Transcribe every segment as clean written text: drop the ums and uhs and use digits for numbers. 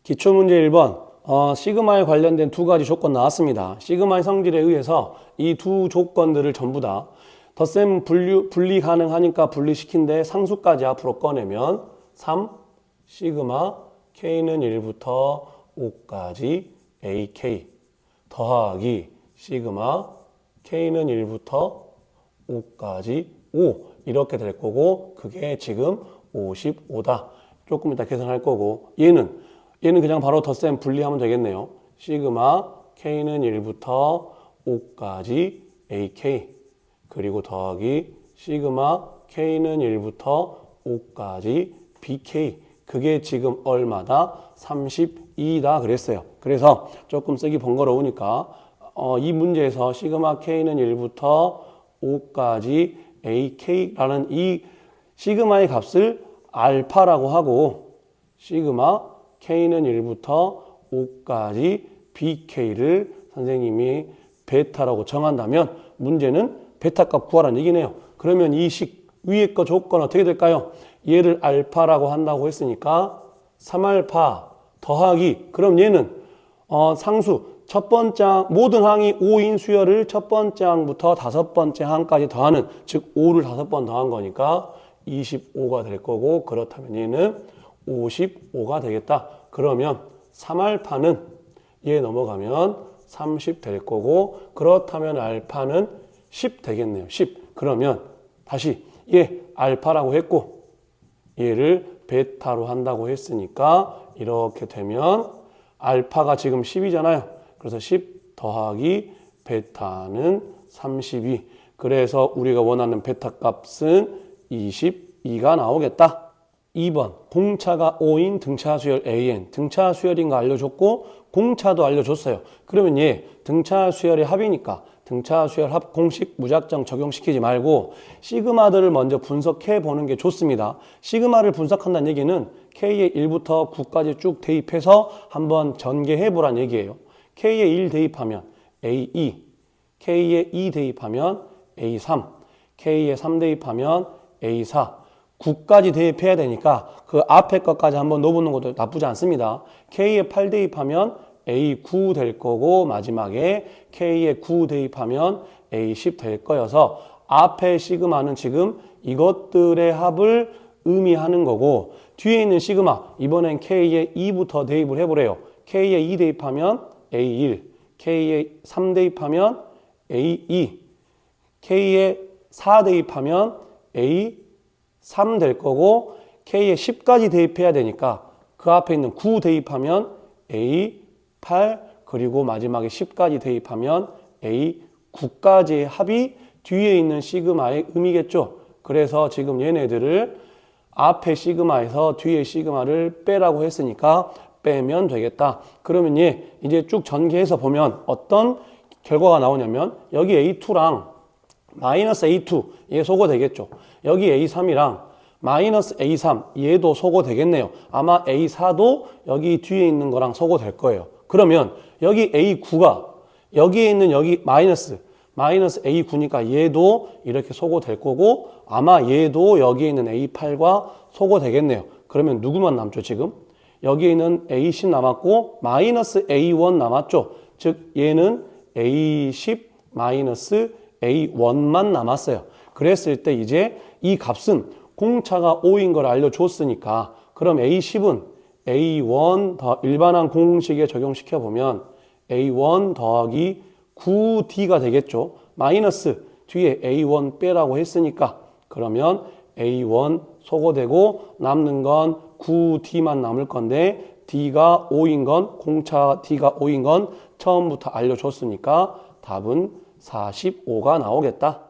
기초문제 1번 시그마에 관련된 두 가지 조건 나왔습니다. 시그마의 성질에 의해서 이 두 조건들을 전부 다 덧셈 분리 가능하니까 분리시킨데 상수까지 앞으로 꺼내면 3 시그마 k는 1부터 5까지 ak 더하기 시그마 k는 1부터 5까지 5 이렇게 될 거고 그게 지금 55다. 조금 이따 계산할 거고 얘는 그냥 바로 덧셈 분리하면 되겠네요. 시그마 k는 1부터 5까지 ak 그리고 더하기 시그마 k는 1부터 5까지 bk 그게 지금 얼마다? 32다 그랬어요. 그래서 조금 쓰기 번거로우니까 이 문제에서 시그마 k는 1부터 5까지 ak라는 이 시그마의 값을 알파라고 하고 시그마 k는 1부터 5까지 bk를 선생님이 베타라고 정한다면 문제는 베타 값 구하라는 얘기네요. 그러면 이 위에 거 조건 어떻게 될까요? 얘를 알파라고 한다고 했으니까 3알파 더하기 그럼 얘는 상수 첫 번째 항, 모든 항이 5인 수열을 첫 번째 항부터 다섯 번째 항까지 더하는 즉 5를 5번 더한 거니까 25가 될 거고 그렇다면 얘는 55가 되겠다. 그러면 3알파는 얘 넘어가면 30 될 거고 그렇다면 알파는 10 되겠네요. 10. 그러면 다시 얘 알파라고 했고 얘를 베타로 한다고 했으니까 이렇게 되면 알파가 지금 10이잖아요. 그래서 10 더하기 베타는 32. 그래서 우리가 원하는 베타 값은 22가 나오겠다. 2번 공차가 5인 등차 수열 AN 등차 수열인 거 알려줬고 공차도 알려줬어요. 그러면 얘 등차 수열의 합이니까 등차 수열 합 공식 무작정 적용시키지 말고 시그마들을 먼저 분석해 보는 게 좋습니다. 시그마를 분석한다는 얘기는 K의 1부터 9까지 쭉 대입해서 한번 전개해 보란 얘기예요. K의 1 대입하면 A2, K의 2 대입하면 A3, K의 3 대입하면 A4 9까지 대입해야 되니까 그 앞에 것까지 한번 넣어보는 것도 나쁘지 않습니다. K에 8 대입하면 A9 될 거고 마지막에 K에 9 대입하면 A10 될 거여서 앞에 시그마는 지금 이것들의 합을 의미하는 거고 뒤에 있는 시그마 이번엔 K에 2부터 대입을 해보래요. K에 2 대입하면 A1, K에 3 대입하면 A2, K에 4 대입하면 A3 될 거고 K에 10까지 대입해야 되니까 그 앞에 있는 9 대입하면 A8 그리고 마지막에 10까지 대입하면 A9까지의 합이 뒤에 있는 시그마의 의미겠죠. 그래서 지금 얘네들을 앞에 시그마에서 뒤에 시그마를 빼라고 했으니까 빼면 되겠다. 그러면 얘 이제 쭉 전개해서 보면 어떤 결과가 나오냐면 여기 A2랑 마이너스 A2 얘 소거 되겠죠. 여기 A3이랑 마이너스 A3 얘도 소거 되겠네요. 아마 A4도 여기 뒤에 있는 거랑 소거 될 거예요. 그러면 여기 A9가 여기에 있는 여기 마이너스 A9니까 얘도 이렇게 소거 될 거고 아마 얘도 여기에 있는 A8과 소거 되겠네요. 그러면 누구만 남죠 지금? 여기에 있는 A10 남았고 마이너스 A1 남았죠. 즉 얘는 A10 마이너스 A1만 남았어요. 그랬을 때 이제 이 값은 공차가 5인 걸 알려줬으니까 그럼 A10은 A1 더 일반항 공식에 적용시켜 보면 A1 더하기 9D가 되겠죠. 마이너스 뒤에 A1 빼라고 했으니까 그러면 A1 소거되고 남는 건 9D만 남을 건데 D가 5인 건 공차 D가 5인 건 처음부터 알려줬으니까 답은 45가 나오겠다.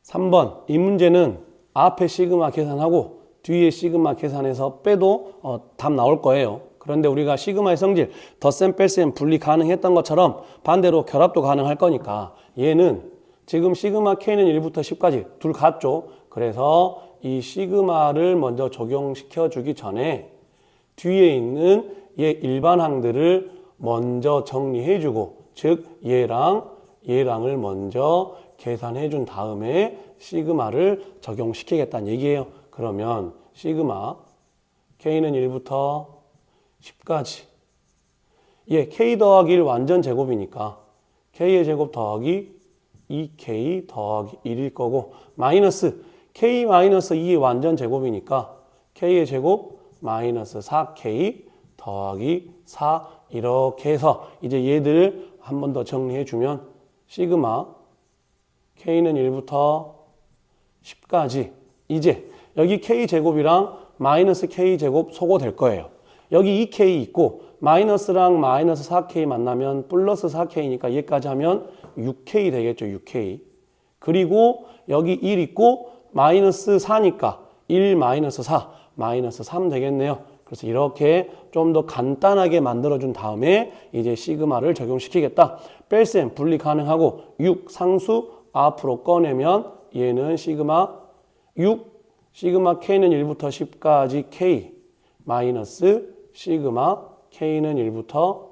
3번 이 문제는 앞에 시그마 계산하고 뒤에 시그마 계산해서 빼도 답 나올 거예요. 그런데 우리가 시그마의 성질 덧셈 뺄셈 분리 가능했던 것처럼 반대로 결합도 가능할 거니까 얘는 지금 시그마 K는 1부터 10까지 둘 같죠. 그래서 이 시그마를 먼저 적용시켜 주기 전에 뒤에 있는 얘 일반항들을 먼저 정리해 주고 즉 얘랑을 먼저 계산해 준 다음에 시그마를 적용시키겠다는 얘기예요. 그러면 시그마 K는 1부터 10까지 k 더하기 1 완전 제곱이니까 k의 제곱 더하기 2k 더하기 1일 거고 마이너스 k 마이너스 2의 완전 제곱이니까 k의 제곱 마이너스 4k 더하기 4 이렇게 해서 이제 얘들을 한 번 더 정리해 주면 시그마 k는 1부터 10까지 이제 여기 k제곱이랑 마이너스 k제곱 소거될 거예요. 여기 2k 있고 마이너스랑 마이너스 4k 만나면 플러스 4k니까 얘까지 하면 6k 되겠죠. 6k. 그리고 여기 1 있고 마이너스 4니까 1 마이너스 4 마이너스 3 되겠네요. 그래서 이렇게 좀 더 간단하게 만들어준 다음에 이제 시그마를 적용시키겠다. 뺄셈 분리 가능하고 6 상수 앞으로 꺼내면 얘는 시그마 6 시그마 k는 1부터 10까지 k 마이너스 시그마 k는 1부터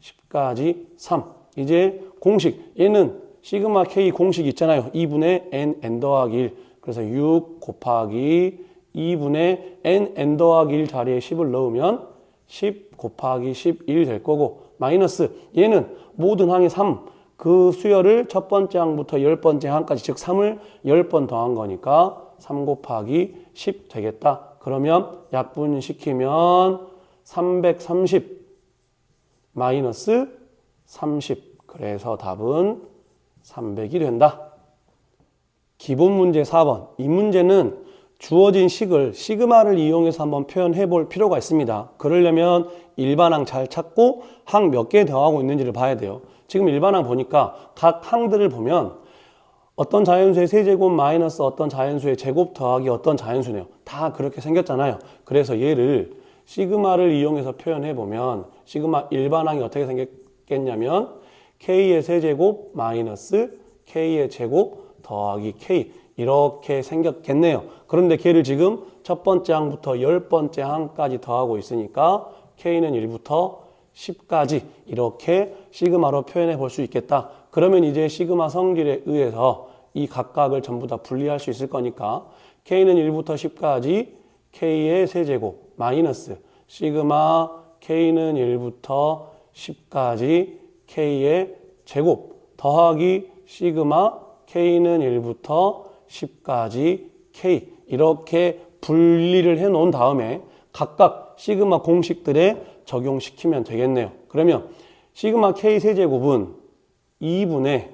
10까지 3. 이제 공식 얘는 시그마 k 공식 있잖아요. 2분의 n 더하기 1. 그래서 6 곱하기 2분의 n 더하기 1 자리에 10을 넣으면 10 곱하기 11 될 거고 마이너스 얘는 모든 항이 3. 그 수열을 첫 번째 항부터 10번째 항까지 즉 3을 10번 더한 거니까 3 곱하기 10 되겠다. 그러면 약분시키면 330 마이너스 30. 그래서 답은 300이 된다. 기본 문제 4번. 이 문제는 주어진 식을 시그마를 이용해서 한번 표현해 볼 필요가 있습니다. 그러려면 일반항 잘 찾고 항 몇 개 더하고 있는지를 봐야 돼요. 지금 일반항 보니까 각 항들을 보면 어떤 자연수의 세제곱 마이너스 어떤 자연수의 제곱 더하기 어떤 자연수네요. 다 그렇게 생겼잖아요. 그래서 얘를 시그마를 이용해서 표현해 보면 시그마 일반항이 어떻게 생겼겠냐면 k의 세제곱 마이너스 k의 제곱 더하기 k 이렇게 생겼겠네요. 그런데 걔를 지금 첫 번째 항부터 10번째 항까지 더하고 있으니까 k는 1부터 10까지 이렇게 시그마로 표현해 볼 수 있겠다. 그러면 이제 시그마 성질에 의해서 이 각각을 전부 다 분리할 수 있을 거니까 k는 1부터 10까지 k의 세제곱 마이너스 시그마 k는 1부터 10까지 k의 제곱 더하기 시그마 k는 1부터 10까지 k 이렇게 분리를 해 놓은 다음에 각각 시그마 공식들에 적용시키면 되겠네요. 그러면 시그마 k 세제곱은 2분의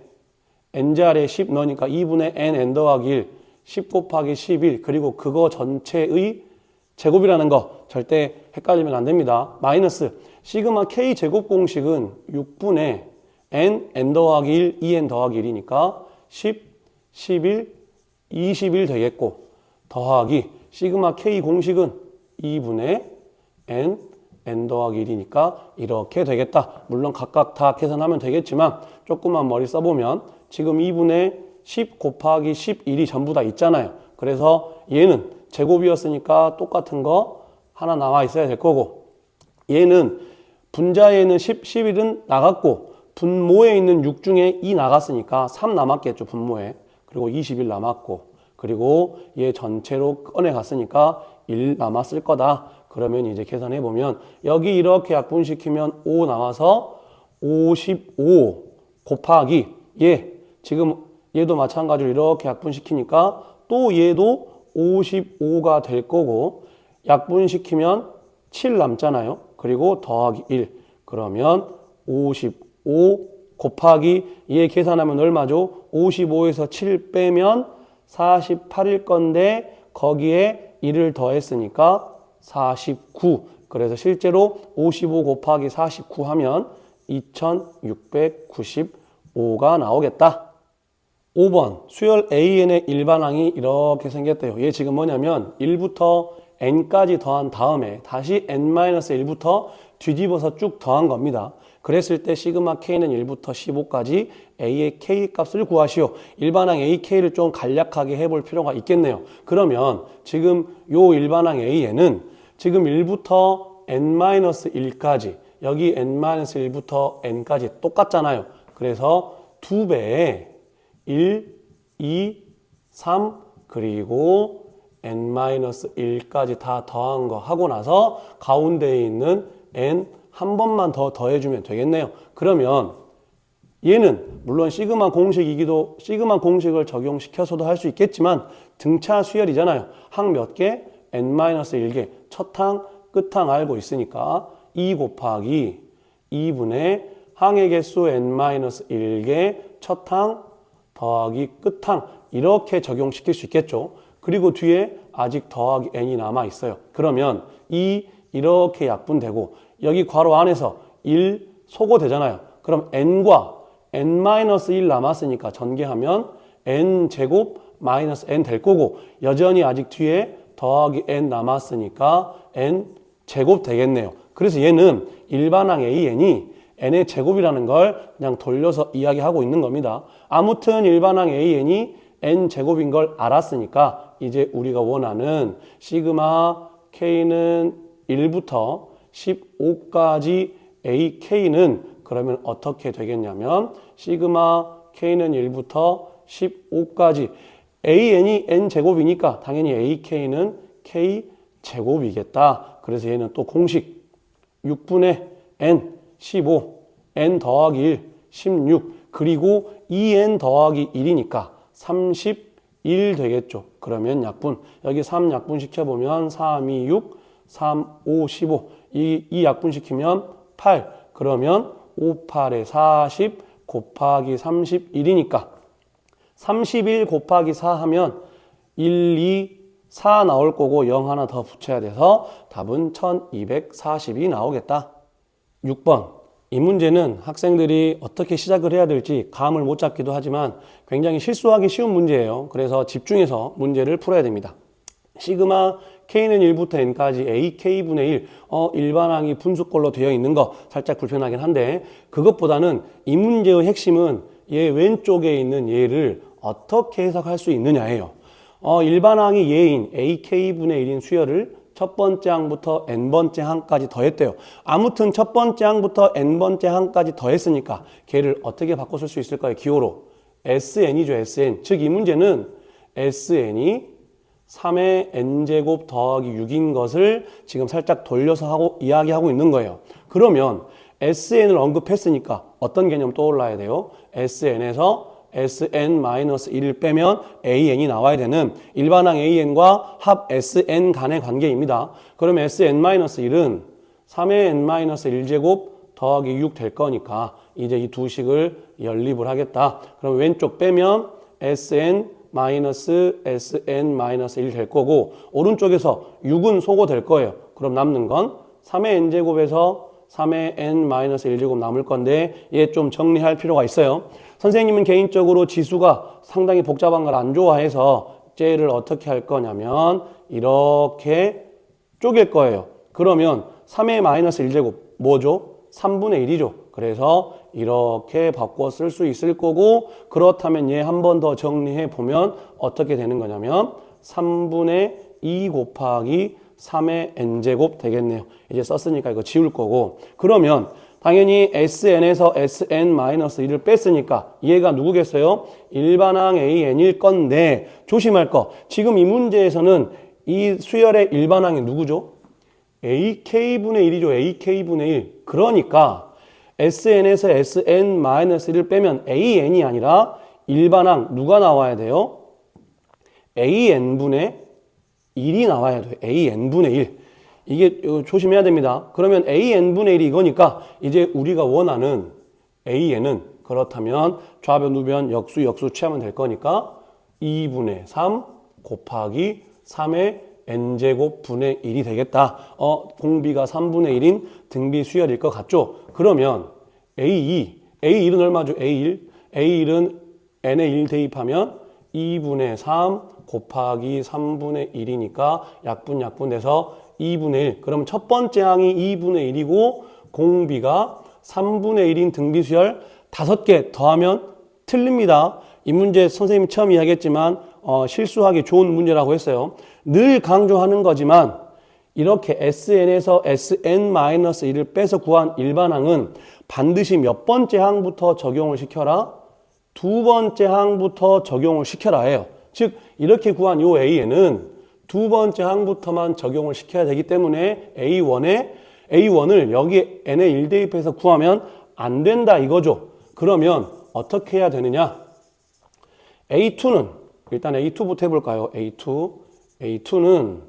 n자리에 10 넣으니까 2분의 n 더하기 1 10 곱하기 11 그리고 그거 전체의 제곱이라는 거 절대 헷갈리면 안 됩니다. 마이너스 시그마 k 제곱 공식은 6분의 n 더하기 1 2n 더하기 1이니까 10 11 21 되겠고 더하기 시그마 k 공식은 2분의 n 더하기 1이니까 이렇게 되겠다. 물론 각각 다 계산하면 되겠지만 조금만 머리 써보면 지금 2분의 10 곱하기 11이 전부 다 있잖아요. 그래서 얘는 제곱이었으니까 똑같은 거 하나 남아 있어야 될 거고 얘는 분자에는 10, 11은 나갔고 분모에 있는 6 중에 2 나갔으니까 3 남았겠죠. 분모에. 그리고 21 남았고 그리고 얘 전체로 꺼내 갔으니까 1 남았을 거다. 그러면 이제 계산해 보면 여기 이렇게 약분시키면 5 나와서 55 곱하기 얘 지금 얘도 마찬가지로 이렇게 약분시키니까 또 얘도 55가 될 거고 약분시키면 7 남잖아요. 그리고 더하기 1 그러면 55 곱하기 얘 계산하면 얼마죠? 55에서 7 빼면 48일 건데 거기에 1을 더했으니까 49. 그래서 실제로 55 곱하기 49 하면 2695가 나오겠다. 5번 수열 AN의 일반항이 이렇게 생겼대요. 얘 지금 뭐냐면 1부터 n까지 더한 다음에 다시 n-1부터 뒤집어서 쭉 더한 겁니다. 그랬을 때 시그마 k는 1부터 15까지 a의 k 값을 구하시오. 일반항 ak를 좀 간략하게 해볼 필요가 있겠네요. 그러면 지금 요 일반항 a에는 지금 1부터 n-1까지 여기 n-1부터 n까지 똑같잖아요. 그래서 2배에 1, 2, 3 그리고 n-1까지 다 더한 거 하고 나서 가운데에 있는 n 한 번만 더 더해주면 되겠네요. 그러면 얘는 물론 시그마 공식을 적용시켜서도 할 수 있겠지만 등차 수열이잖아요. 항 몇 개? n-1개. 첫 항, 끝 항 알고 있으니까 2 곱하기 2분의 항의 개수 n-1개, 첫 항 더하기 끝 항 이렇게 적용시킬 수 있겠죠. 그리고 뒤에 아직 더하기 n이 남아 있어요. 그러면 이렇게 약분되고 여기 괄호 안에서 1 소거되잖아요. 그럼 n과 n-1 남았으니까 전개하면 n제곱 마이너스 n 될 거고 여전히 아직 뒤에 더하기 n 남았으니까 n제곱 되겠네요. 그래서 얘는 일반항 an이 n의 제곱이라는 걸 그냥 돌려서 이야기하고 있는 겁니다. 아무튼 일반항 an이 n제곱인 걸 알았으니까 이제 우리가 원하는 시그마 k는 1부터 15까지 ak는 그러면 어떻게 되겠냐면 시그마 k는 1부터 15까지 an이 n제곱이니까 당연히 ak는 k제곱이겠다. 그래서 얘는 또 공식 6분의 n 15, n 더하기 1, 16 그리고 2n 더하기 1이니까 31 되겠죠. 그러면 약분 여기 3 약분시켜보면 3, 2, 6, 3, 5, 15 이 약분시키면 8 그러면 5, 8에 40 곱하기 31이니까 31 곱하기 4 하면 1, 2, 4 나올 거고 0 하나 더 붙여야 돼서 답은 1240이 나오겠다. 6번 이 문제는 학생들이 어떻게 시작을 해야 될지 감을 못 잡기도 하지만 굉장히 실수하기 쉬운 문제예요. 그래서 집중해서 문제를 풀어야 됩니다. 시그마 k는 1부터 n까지 ak분의 1 일반항이 분수꼴로 되어 있는 거 살짝 불편하긴 한데 그것보다는 이 문제의 핵심은 얘 왼쪽에 있는 얘를 어떻게 해석할 수 있느냐예요. 일반항이 얘인 ak분의 1인 수열을 첫 번째 항부터 n번째 항까지 더했대요. 아무튼 첫 번째 항부터 n번째 항까지 더했으니까 걔를 어떻게 바꿔 쓸 수 있을까요? 기호로 sn이죠. sn. 즉 이 문제는 sn이 3의 n제곱 더하기 6인 것을 지금 살짝 돌려서 이야기하고 있는 거예요. 그러면 sn을 언급했으니까 어떤 개념 떠올라야 돼요? sn에서 sn-1을 빼면 an이 나와야 되는 일반항 an과 합 sn 간의 관계입니다. 그럼 sn-1은 3의 n-1제곱 더하기 6 될 거니까 이제 이 두 식을 연립을 하겠다. 그럼 왼쪽 빼면 sn-1 될 거고 오른쪽에서 6은 소거될 거예요. 그럼 남는 건 3의 n제곱에서 3의 n-1제곱 남을 건데 얘 좀 정리할 필요가 있어요. 선생님은 개인적으로 지수가 상당히 복잡한 걸 안 좋아해서 쟤를 어떻게 할 거냐면 이렇게 쪼갤 거예요. 그러면 3의 -1제곱 뭐죠? 3분의 1이죠. 그래서 이렇게 바꿔 쓸 수 있을 거고 그렇다면 얘 한 번 더 정리해 보면 어떻게 되는 거냐면 3분의 2 곱하기 3의 n제곱 되겠네요. 이제 썼으니까 이거 지울 거고 그러면 당연히 sn에서 sn-1을 뺐으니까 얘가 누구겠어요? 일반항 an일 건데 조심할 거 지금 이 문제에서는 이 수열의 일반항이 누구죠? ak분의 1이죠. ak분의 1 그러니까 sn에서 sn-1을 빼면 an이 아니라 일반항 누가 나와야 돼요? an분의 1이 나와야 돼요. an분의 1 이게 조심해야 됩니다. 그러면 an분의 1이 이거니까 이제 우리가 원하는 an은 그렇다면 좌변 우변 역수 취하면 될 거니까 2분의 3 곱하기 3의 n제곱 분의 1이 되겠다. 공비가 3분의 1인 등비 수열일 것 같죠? 그러면 A2은 얼마죠? A1은 n에 1 대입하면 2분의 3 곱하기 3분의 1이니까 약분돼서 2분의 1. 그럼 첫 번째 항이 2분의 1이고 공비가 3분의 1인 등비수열 5개 더하면 틀립니다. 이 문제 선생님이 처음 이야기했지만 실수하기 좋은 문제라고 했어요. 늘 강조하는 거지만 이렇게 sn에서 sn-1을 빼서 구한 일반항은 반드시 몇 번째 항부터 적용을 시켜라? 두 번째 항부터 적용을 시켜라 해요. 즉 이렇게 구한 요 a는 두 번째 항부터만 적용을 시켜야 되기 때문에 A1에 A1을 여기에 n에 1 대입해서 구하면 안 된다 이거죠. 그러면 어떻게 해야 되느냐? A2는 일단 A2부터 해볼까요? A2는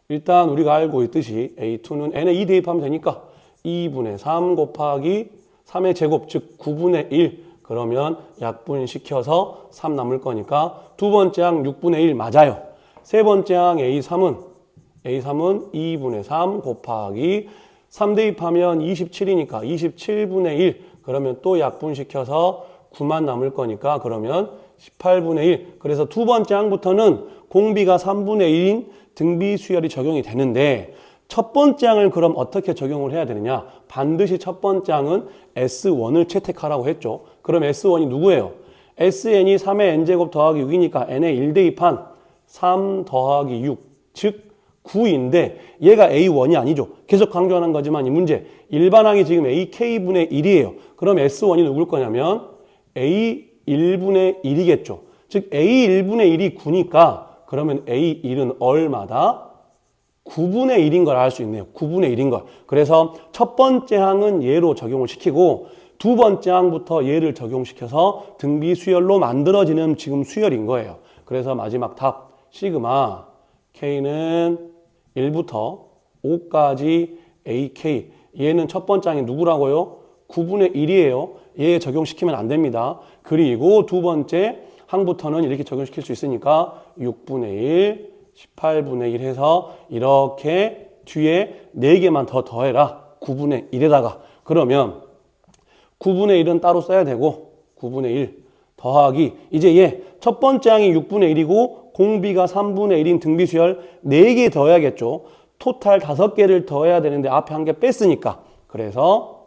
일단 우리가 알고 있듯이 A2는 n에 2 대입하면 되니까 2분의 3 곱하기 3의 제곱 즉 9분의 1 그러면 약분시켜서 3 남을 거니까 두 번째 항 6분의 1 맞아요. 세 번째 항 A3은 2분의 3 곱하기 3 대입하면 27이니까 27분의 1 그러면 또 약분시켜서 9만 남을 거니까 그러면 18분의 1 그래서 두 번째 항부터는 공비가 3분의 1인 등비 수열이 적용이 되는데 첫 번째 항을 그럼 어떻게 적용을 해야 되느냐? 반드시 첫 번째 항은 S1을 채택하라고 했죠. 그럼 S1이 누구예요? SN이 3의 n제곱 더하기 6이니까 n에 1 대입한 3 더하기 6, 즉 9인데 얘가 A1이 아니죠. 계속 강조하는 거지만 이 문제 일반항이 지금 AK분의 1이에요. 그럼 S1이 누굴 거냐면 A1분의 1이겠죠. 즉 A1분의 1이 9니까 그러면 A1은 얼마다? 9분의 1인 걸 알 수 있네요. 9분의 1인 걸. 그래서 첫 번째 항은 얘로 적용을 시키고 두 번째 항부터 얘를 적용시켜서 등비 수열로 만들어지는 지금 수열인 거예요. 그래서 마지막 답 시그마 K는 1부터 5까지 AK 얘는 첫 번째 항이 누구라고요? 9분의 1이에요. 얘 적용시키면 안 됩니다. 그리고 두 번째 항부터는 이렇게 적용시킬 수 있으니까 6분의 1 18분의 1 해서 이렇게 뒤에 4개만 더 더해라. 9분의 1에다가. 그러면 9분의 1은 따로 써야 되고 9분의 1 더하기 이제 얘 첫 번째 항이 6분의 1이고 공비가 3분의 1인 등비수열 4개 더해야겠죠. 토탈 5개를 더해야 되는데 앞에 한 개 뺐으니까. 그래서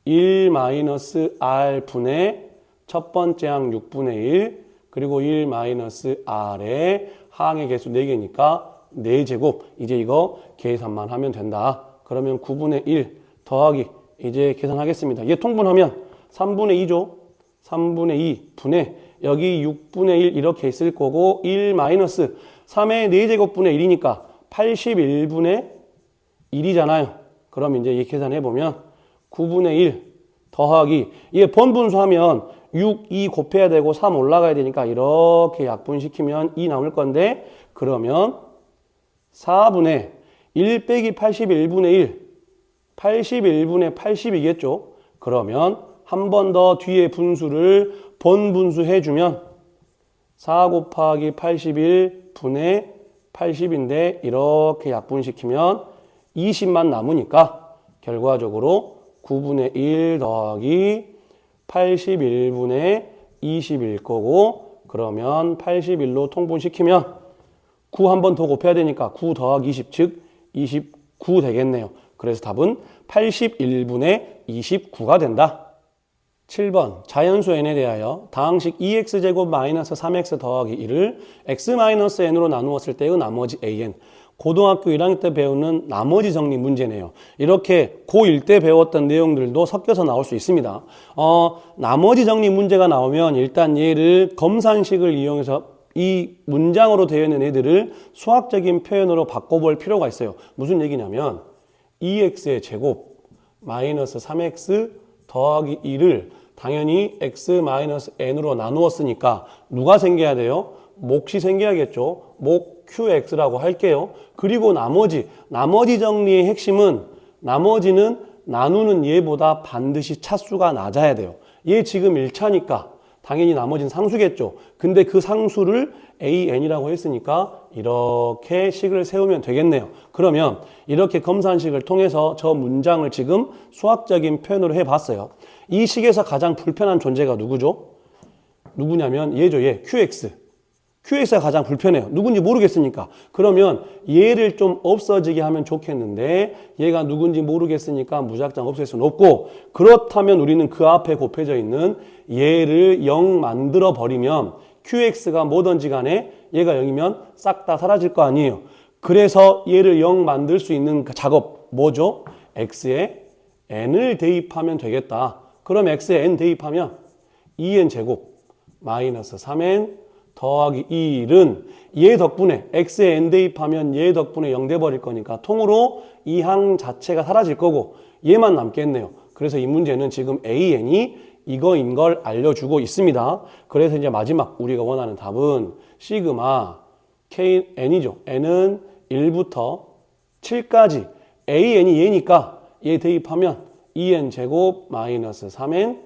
1-r분의 첫 번째 항 6분의 1 그리고 1-r의 항의 개수 4개니까 4제곱 이제 이거 계산만 하면 된다. 그러면 9분의 1 더하기 이제 계산하겠습니다. 얘 통분하면 3분의 2죠. 3분의 2 분의 여기 6분의 1 이렇게 있을 거고 1-3의 4제곱분의 1이니까 81분의 1이잖아요. 그럼 이제 이 계산해보면 9분의 1 더하기 얘 번분수하면 6, 2 곱해야 되고 3 올라가야 되니까 이렇게 약분시키면 2 남을 건데 그러면 4분의 1 빼기 81분의 1 81분의 80이겠죠. 그러면 한 번 더 뒤에 분수를 번분수 해주면 4 곱하기 81분의 80인데 이렇게 약분시키면 20만 남으니까 결과적으로 9분의 1 더하기 81분의 20일 거고 그러면 81로 통분시키면 9 한 번 더 곱해야 되니까 9 더하기 20 즉 29 되겠네요. 그래서 답은 81분의 29가 된다. 7번 자연수 n에 대하여 다항식 2x제곱 마이너스 3x 더하기 1을 x-n으로 나누었을 때의 나머지 an 고등학교 1학년 때 배우는 나머지 정리 문제네요. 이렇게 고1 때 배웠던 내용들도 섞여서 나올 수 있습니다. 나머지 정리 문제가 나오면 일단 얘를 검산식을 이용해서 이 문장으로 되어 있는 애들을 수학적인 표현으로 바꿔볼 필요가 있어요. 무슨 얘기냐면 2x의 제곱 마이너스 3x 더하기 1을 당연히 x-n으로 나누었으니까 누가 생겨야 돼요? 몫이 생겨야겠죠. 몫 qx라고 할게요. 그리고 나머지 정리의 핵심은 나머지는 나누는 얘보다 반드시 차수가 낮아야 돼요. 얘 지금 1차니까 당연히 나머지는 상수겠죠. 근데 그 상수를 an이라고 했으니까 이렇게 식을 세우면 되겠네요. 그러면 이렇게 검산식을 통해서 저 문장을 지금 수학적인 표현으로 해봤어요. 이 식에서 가장 불편한 존재가 누구죠? 누구냐면 얘죠. 얘 qx. qx가 가장 불편해요. 누군지 모르겠으니까. 그러면 얘를 좀 없어지게 하면 좋겠는데 얘가 누군지 모르겠으니까 무작정 없앨 수는 없고 그렇다면 우리는 그 앞에 곱해져 있는 얘를 0 만들어 버리면 qx가 뭐든지 간에 얘가 0이면 싹 다 사라질 거 아니에요. 그래서 얘를 0 만들 수 있는 그 작업 뭐죠? x에 n을 대입하면 되겠다. 그럼 x에 n 대입하면 2n 제곱 마이너스 3n 더하기 1은 얘 덕분에 x에 n 대입하면 얘 덕분에 0 돼버릴 거니까 통으로 이 항 자체가 사라질 거고 얘만 남겠네요. 그래서 이 문제는 지금 an이 이거인 걸 알려주고 있습니다. 그래서 이제 마지막 우리가 원하는 답은 시그마 k n이죠. n은 1부터 7까지 an이 얘니까 얘 대입하면 2n 제곱 마이너스 3n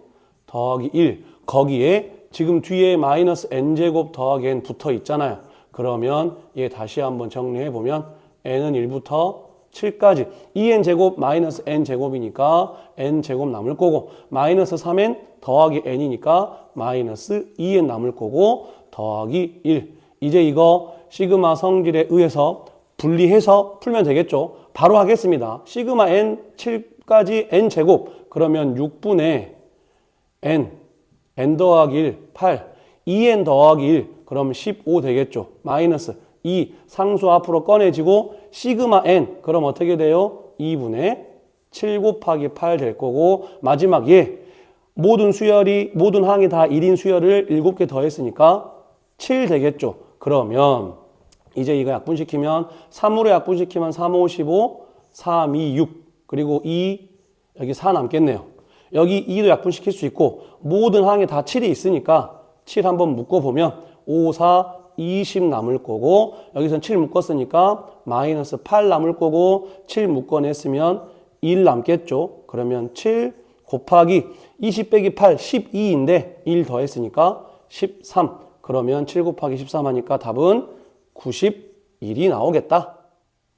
더하기 1 거기에 지금 뒤에 마이너스 n 제곱 더하기 n 붙어 있잖아요. 그러면 얘 다시 한번 정리해 보면 n은 1부터 7까지 2n 제곱 마이너스 n 제곱이니까 n 제곱 남을 거고 마이너스 3n 더하기 n이니까 마이너스 2n 남을 거고 더하기 1. 이제 이거 시그마 성질에 의해서 분리해서 풀면 되겠죠. 바로 하겠습니다. 시그마 n 7까지 n 제곱 그러면 6분의 n 더하기 1 8 2n 더하기 1 그럼 15 되겠죠. 마이너스 2 상수 앞으로 꺼내지고 시그마 n 그럼 어떻게 돼요? 2분의 7 곱하기 8 될 거고 마지막 얘 모든 항이 다 1인 수열을 7개 더했으니까 7 되겠죠. 그러면 이제 이거 약분시키면 3으로 약분시키면 3, 5, 15 3, 2, 6 그리고 2 여기 4 남겠네요. 여기 2도 약분시킬 수 있고 모든 항에 다 7이 있으니까 7 한번 묶어보면 5, 4, 20 남을 거고 여기선 7 묶었으니까 마이너스 8 남을 거고 7 묶어냈으면 1 남겠죠. 그러면 7 곱하기 20 빼기 8 12인데 1 더했으니까 13 그러면 7 곱하기 13 하니까 답은 91이 나오겠다.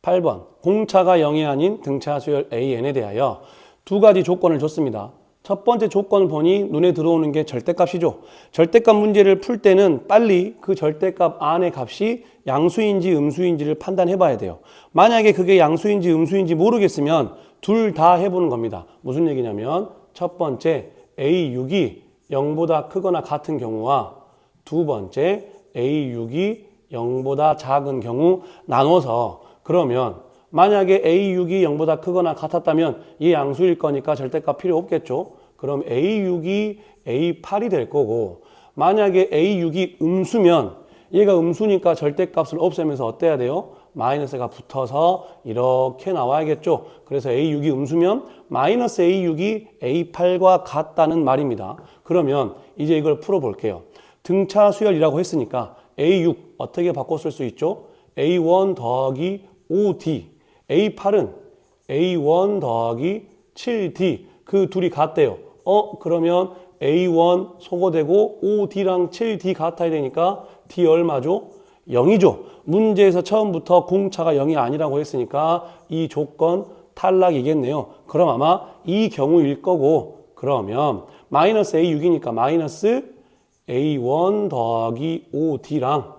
8번 공차가 0이 아닌 등차 수열 AN에 대하여 두 가지 조건을 줬습니다. 첫 번째 조건을 보니 눈에 들어오는 게 절대값이죠. 절대값 문제를 풀 때는 빨리 그 절대값 안의 값이 양수인지 음수인지를 판단해 봐야 돼요. 만약에 그게 양수인지 음수인지 모르겠으면 둘 다 해보는 겁니다. 무슨 얘기냐면 첫 번째 A6이 0보다 크거나 같은 경우와 두 번째 A6이 0보다 작은 경우 나눠서 그러면 만약에 A6이 0보다 크거나 같았다면 이 양수일 거니까 절대값 필요 없겠죠. 그럼 A6이 A8이 될 거고 만약에 A6이 음수면 얘가 음수니까 절대값을 없애면서 어때야 돼요? 마이너스가 붙어서 이렇게 나와야겠죠. 그래서 A6이 음수면 마이너스 A6이 A8과 같다는 말입니다. 그러면 이제 이걸 풀어볼게요. 등차 수열이라고 했으니까 A6 어떻게 바꿔 쓸 수 있죠? A1 더하기 5D A8은 A1 더하기 7D 그 둘이 같대요. 그러면 A1 소거되고 5D랑 7D 같아야 되니까 D 얼마죠? 0이죠. 문제에서 처음부터 공차가 0이 아니라고 했으니까 이 조건 탈락이겠네요. 그럼 아마 이 경우일 거고 그러면 마이너스 A6이니까 마이너스 A1 더하기 5D랑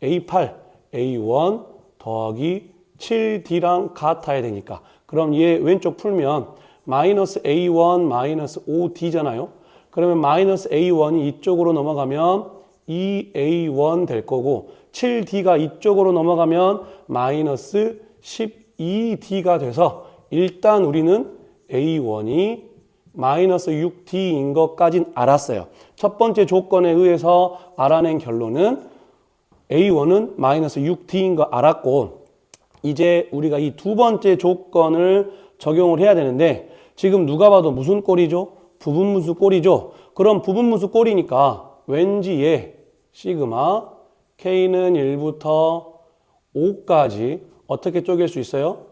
A8 A1 더하기 7D랑 같아야 되니까 그럼 얘 왼쪽 풀면 마이너스 A1 마이너스 5D잖아요. 그러면 마이너스 A1이 이쪽으로 넘어가면 2A1 될 거고 7D가 이쪽으로 넘어가면 마이너스 12D가 돼서 일단 우리는 A1이 마이너스 6D인 것까진 알았어요. 첫 번째 조건에 의해서 알아낸 결론은 A1은 마이너스 6D인 거 알았고 이제 우리가 이 두 번째 조건을 적용을 해야 되는데 지금 누가 봐도 무슨 꼴이죠? 부분분수 꼴이죠. 그럼 부분분수 꼴이니까 왠지 얘 시그마 K는 1부터 5까지 어떻게 쪼갤 수 있어요?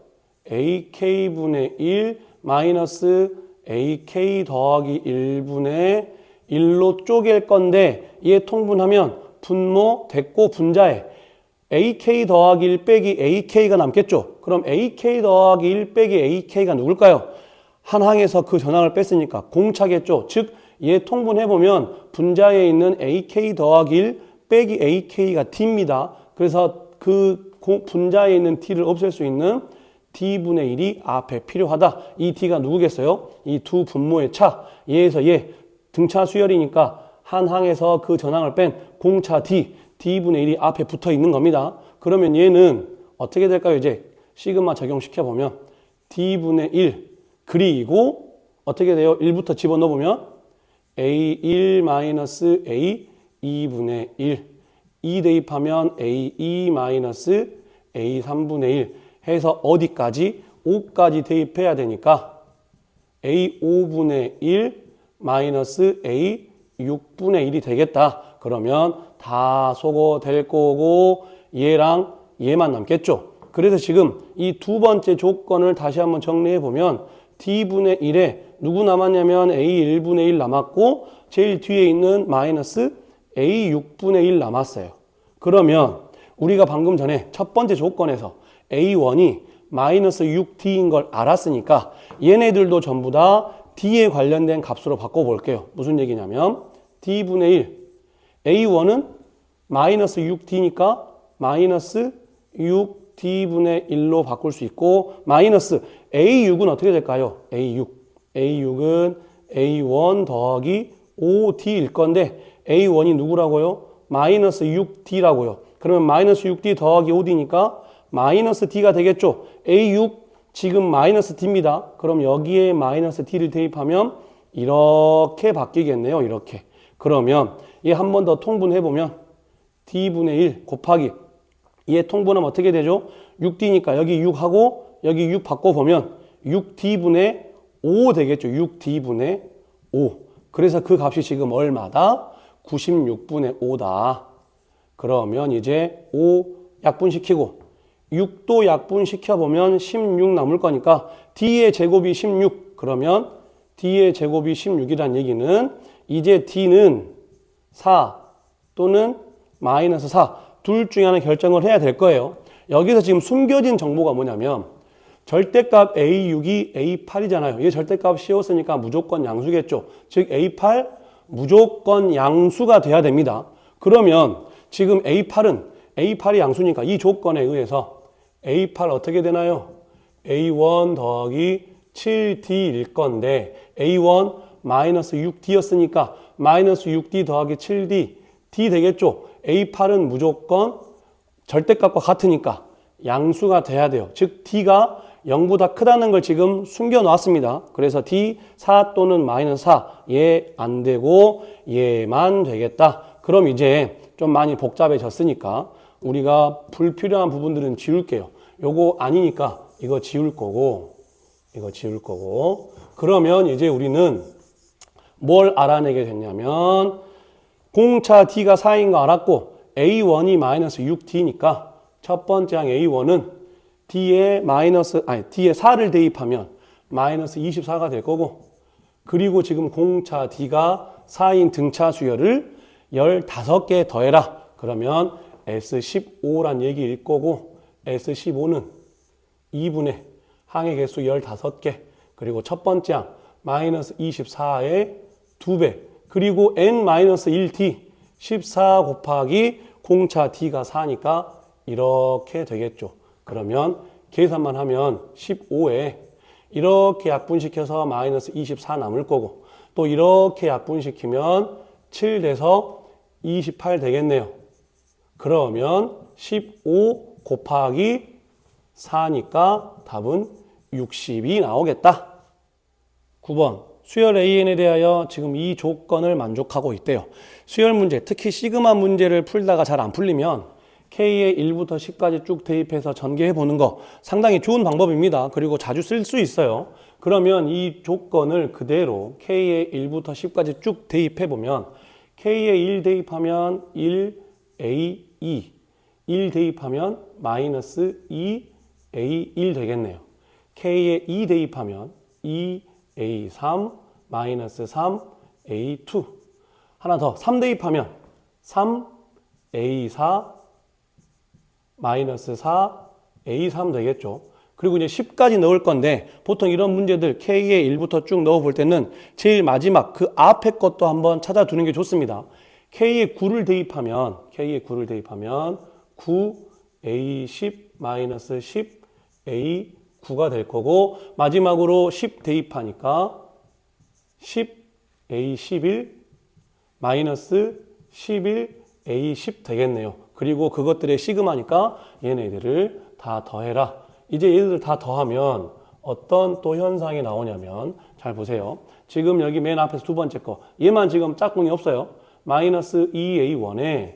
AK분의 1 마이너스 AK 더하기 1분의 1로 쪼갤 건데 얘 통분하면 분모 됐고 분자에 AK 더하기 1 빼기 AK가 남겠죠. 그럼 AK 더하기 1 빼기 AK가 누굴까요? 한 항에서 그 전항을 뺐으니까 공차겠죠. 즉 얘 통분해보면 분자에 있는 AK 더하기 1 빼기 AK가 D입니다. 그래서 그 분자에 있는 D를 없앨 수 있는 D분의 1이 앞에 필요하다. 이 D가 누구겠어요? 이 두 분모의 차. 얘에서 얘 등차 수열이니까 한 항에서 그 전항을 뺀 공차 D, D분의 1이 앞에 붙어 있는 겁니다. 그러면 얘는 어떻게 될까요? 이제 시그마 적용시켜보면 D분의 1 그리고 어떻게 돼요? 1부터 집어넣어보면 A1 마이너스 A2 2분의 1. 2 대입하면 A2 마이너스 A 3분의 1 해서 어디까지? 5까지 대입해야 되니까 A 5분의 1 마이너스 A 6분의 1이 되겠다. 그러면 다 소거될 거고 얘랑 얘만 남겠죠. 그래서 지금 이 두 번째 조건을 다시 한번 정리해 보면 D분의 1에 누구 남았냐면 A 1분의 1 남았고 제일 뒤에 있는 마이너스 A 6분의 1 남았어요. 그러면 우리가 방금 전에 첫 번째 조건에서 A1이 마이너스 6D인 걸 알았으니까 얘네들도 전부 다 D에 관련된 값으로 바꿔볼게요. 무슨 얘기냐면 D분의 1 A1은 마이너스 6D니까 마이너스 6D분의 1로 바꿀 수 있고 마이너스 A6은 어떻게 될까요? A6은 A1 더하기 5D일 건데 A1이 누구라고요? 마이너스 6D라고요. 그러면 마이너스 6D 더하기 5D니까 마이너스 D가 되겠죠. A6 지금 마이너스 D입니다. 그럼 여기에 마이너스 D를 대입하면 이렇게 바뀌겠네요. 이렇게. 그러면 얘 한 번 더 통분해보면 D분의 1 곱하기 얘 통분하면 어떻게 되죠? 6D니까 여기 6하고 여기 6 바꿔보면 6D분의 5 되겠죠. 6D분의 5. 그래서 그 값이 지금 얼마다? 96분의 5다. 그러면 이제 5 약분시키고 6도 약분시켜보면 16 남을 거니까 D의 제곱이 16. 그러면 D의 제곱이 16이란 얘기는 이제 D는 4 또는 마이너스 4. 둘 중에 하나 결정을 해야 될 거예요. 여기서 지금 숨겨진 정보가 뭐냐면 절대값 A6이 A8이잖아요. 이게 절대값 씌웠으니까 무조건 양수겠죠. 즉 A8 무조건 양수가 돼야 됩니다. 그러면 지금 A8이 양수니까 이 조건에 의해서 A8 어떻게 되나요? A1 더하기 7D일 건데 A1 마이너스 6D였으니까 마이너스 6D 더하기 7D D 되겠죠? A8은 무조건 절대값과 같으니까 양수가 돼야 돼요. 즉 D가 0보다 크다는 걸 지금 숨겨놨습니다. 그래서 D 4 또는 마이너스 4 얘 안 되고 얘만 되겠다. 그럼 이제 좀 많이 복잡해졌으니까 우리가 불필요한 부분들은 지울게요. 요거 아니니까 이거 지울 거고 이거 지울 거고 그러면 이제 우리는 뭘 알아내게 됐냐면 공차 D가 4인 거 알았고 A1이 마이너스 6D니까 첫 번째 항 A1은 D에 4를 대입하면 마이너스 24가 될 거고 그리고 지금 공차 D가 4인 등차 수열을 15개 더해라. 그러면 S15란 얘기일 거고 S15는 2분의 항의 개수 15개 그리고 첫 번째 항 마이너스 24의 2배 그리고 N-1D 14 곱하기 공차 D가 4니까 이렇게 되겠죠. 그러면 계산만 하면 15에 이렇게 약분시켜서 마이너스 24 남을 거고 또 이렇게 약분시키면 7 돼서 28 되겠네요. 그러면 15 곱하기 4니까 답은 60이 나오겠다. 9번 수열 AN에 대하여 지금 이 조건을 만족하고 있대요. 수열 문제, 특히 시그마 문제를 풀다가 잘 안 풀리면 K의 1부터 10까지 쭉 대입해서 전개해 보는 거 상당히 좋은 방법입니다. 그리고 자주 쓸 수 있어요. 그러면 이 조건을 그대로 K의 1부터 10까지 쭉 대입해 보면 K의 1 대입하면 1A2 1 대입하면 마이너스 2A1 되겠네요. K의 2 대입하면 2A3 마이너스 3A2 하나 더 3 대입하면 3A4 마이너스 4A3 되겠죠. 그리고 이제 10까지 넣을 건데 보통 이런 문제들 K의 1부터 쭉 넣어 볼 때는 제일 마지막 그 앞에 것도 한번 찾아두는 게 좋습니다. K의 9를 대입하면 9A10 마이너스 10A9가 될 거고 마지막으로 10 대입하니까 10A11 마이너스 11A10 되겠네요. 그리고 그것들의 시그마니까 얘네들을 다 더해라. 이제 얘네들 다 더하면 어떤 또 현상이 나오냐면 잘 보세요. 지금 여기 맨 앞에서 두 번째 거 얘만 지금 짝꿍이 없어요. 마이너스 2A1에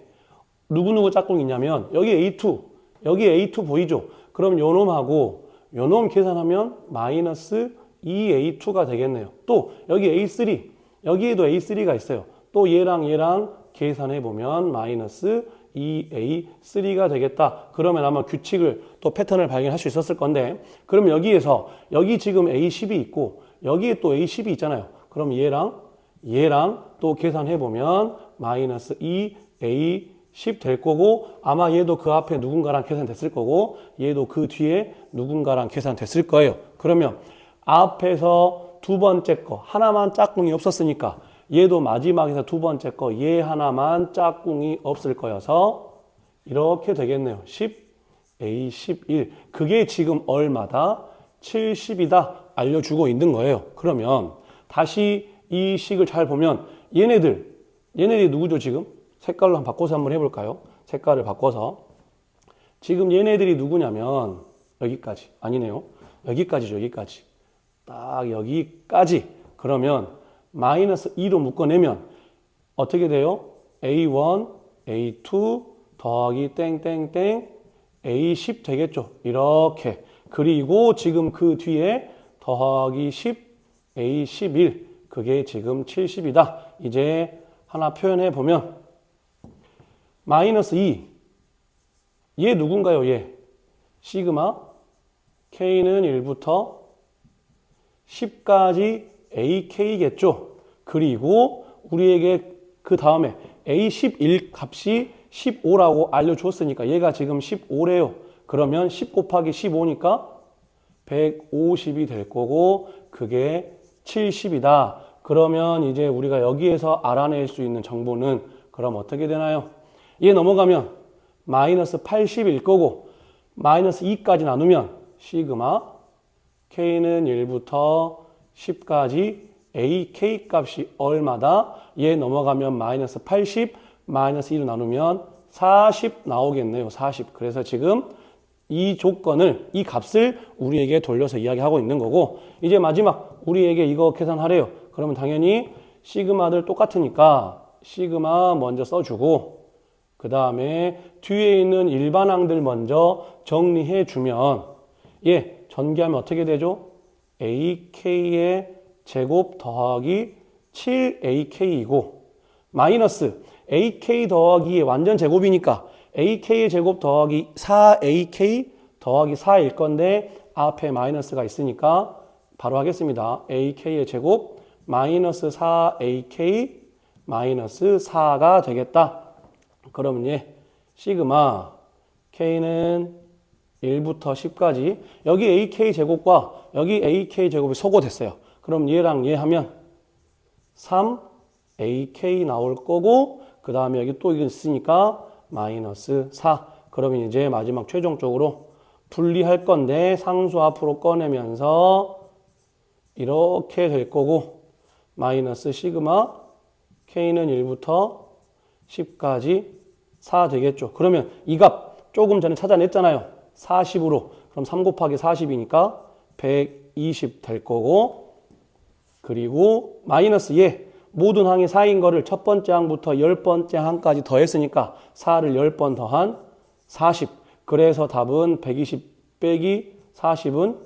누구누구 짝꿍이 있냐면 여기 A2, 여기 A2 보이죠? 그럼 요 놈하고 요 놈 계산하면 마이너스 2A2가 되겠네요. 또 여기 A3, 여기에도 A3가 있어요. 또 얘랑 계산해보면 마이너스 2A3가 되겠다. 그러면 아마 규칙을 또 패턴을 발견할 수 있었을 건데, 그럼 여기에서 여기 지금 A10이 있고 여기에 또 A10이 있잖아요. 그럼 얘랑 또 계산해보면 마이너스 2A10 될 거고, 아마 얘도 그 앞에 누군가랑 계산됐을 거고 얘도 그 뒤에 누군가랑 계산됐을 거예요. 그러면 앞에서 두 번째 거 하나만 짝꿍이 없었으니까 얘도 마지막에서 두 번째 거 얘 하나만 짝꿍이 없을 거여서 이렇게 되겠네요. 10A11. 그게 지금 얼마다? 70이다 알려주고 있는 거예요. 그러면 다시 이 식을 잘 보면 얘네들이 누구죠 지금? 색깔로 한번 바꿔서 한번 해볼까요? 색깔을 바꿔서. 지금 얘네들이 누구냐면 여기까지. 아니네요. 여기까지죠. 여기까지. 딱 여기까지. 그러면 마이너스 2로 묶어내면 어떻게 돼요? A1, A2 더하기 땡땡땡 A10 되겠죠. 이렇게. 그리고 지금 그 뒤에 더하기 10 A11 그게 지금 70이다. 이제 하나 표현해 보면 마이너스 2 얘 누군가요? 얘 시그마 K는 1부터 10까지 AK겠죠. 그리고 우리에게 그 다음에 A11 값이 15라고 알려줬으니까 얘가 지금 15래요. 그러면 10 곱하기 15니까 150이 될 거고 그게 70이다. 그러면 이제 우리가 여기에서 알아낼 수 있는 정보는 그럼 어떻게 되나요? 얘 넘어가면 마이너스 80일 거고 마이너스 2까지 나누면 시그마 K는 1부터 10까지 AK 값이 얼마다? 얘 넘어가면 마이너스 80 마이너스 2로 나누면 40 나오겠네요. 40. 그래서 지금 이 조건을, 이 값을 우리에게 돌려서 이야기하고 있는 거고, 이제 마지막 우리에게 이거 계산하래요. 그러면 당연히 시그마들 똑같으니까 시그마 먼저 써주고 그 다음에 뒤에 있는 일반항들 먼저 정리해 주면 예, 전개하면 어떻게 되죠? AK의 제곱 더하기 7AK이고 마이너스 AK 더하기의 완전 제곱이니까 AK의 제곱 더하기 4AK 더하기 4일 건데 앞에 마이너스가 있으니까 바로 하겠습니다. AK의 제곱 마이너스 4AK 마이너스 4가 되겠다. 그러면 예, 시그마 K는 1부터 10까지 여기 AK 제곱과 여기 AK 제곱이 소거됐어요. 그럼 얘랑 얘 하면 3AK 나올 거고 그 다음에 여기 또 있으니까 마이너스 4. 그러면 이제 마지막 최종적으로 분리할 건데 상수 앞으로 꺼내면서 이렇게 될 거고 마이너스 시그마 K는 1부터 10까지 4 되겠죠. 그러면 이 값 조금 전에 찾아냈잖아요. 40으로. 그럼 3 곱하기 40이니까 120 될 거고 그리고 마이너스 얘 모든 항이 4인 거를 첫 번째 항부터 10번째 항까지 더했으니까 4를 10번 더한 40. 그래서 답은 120 빼기 40은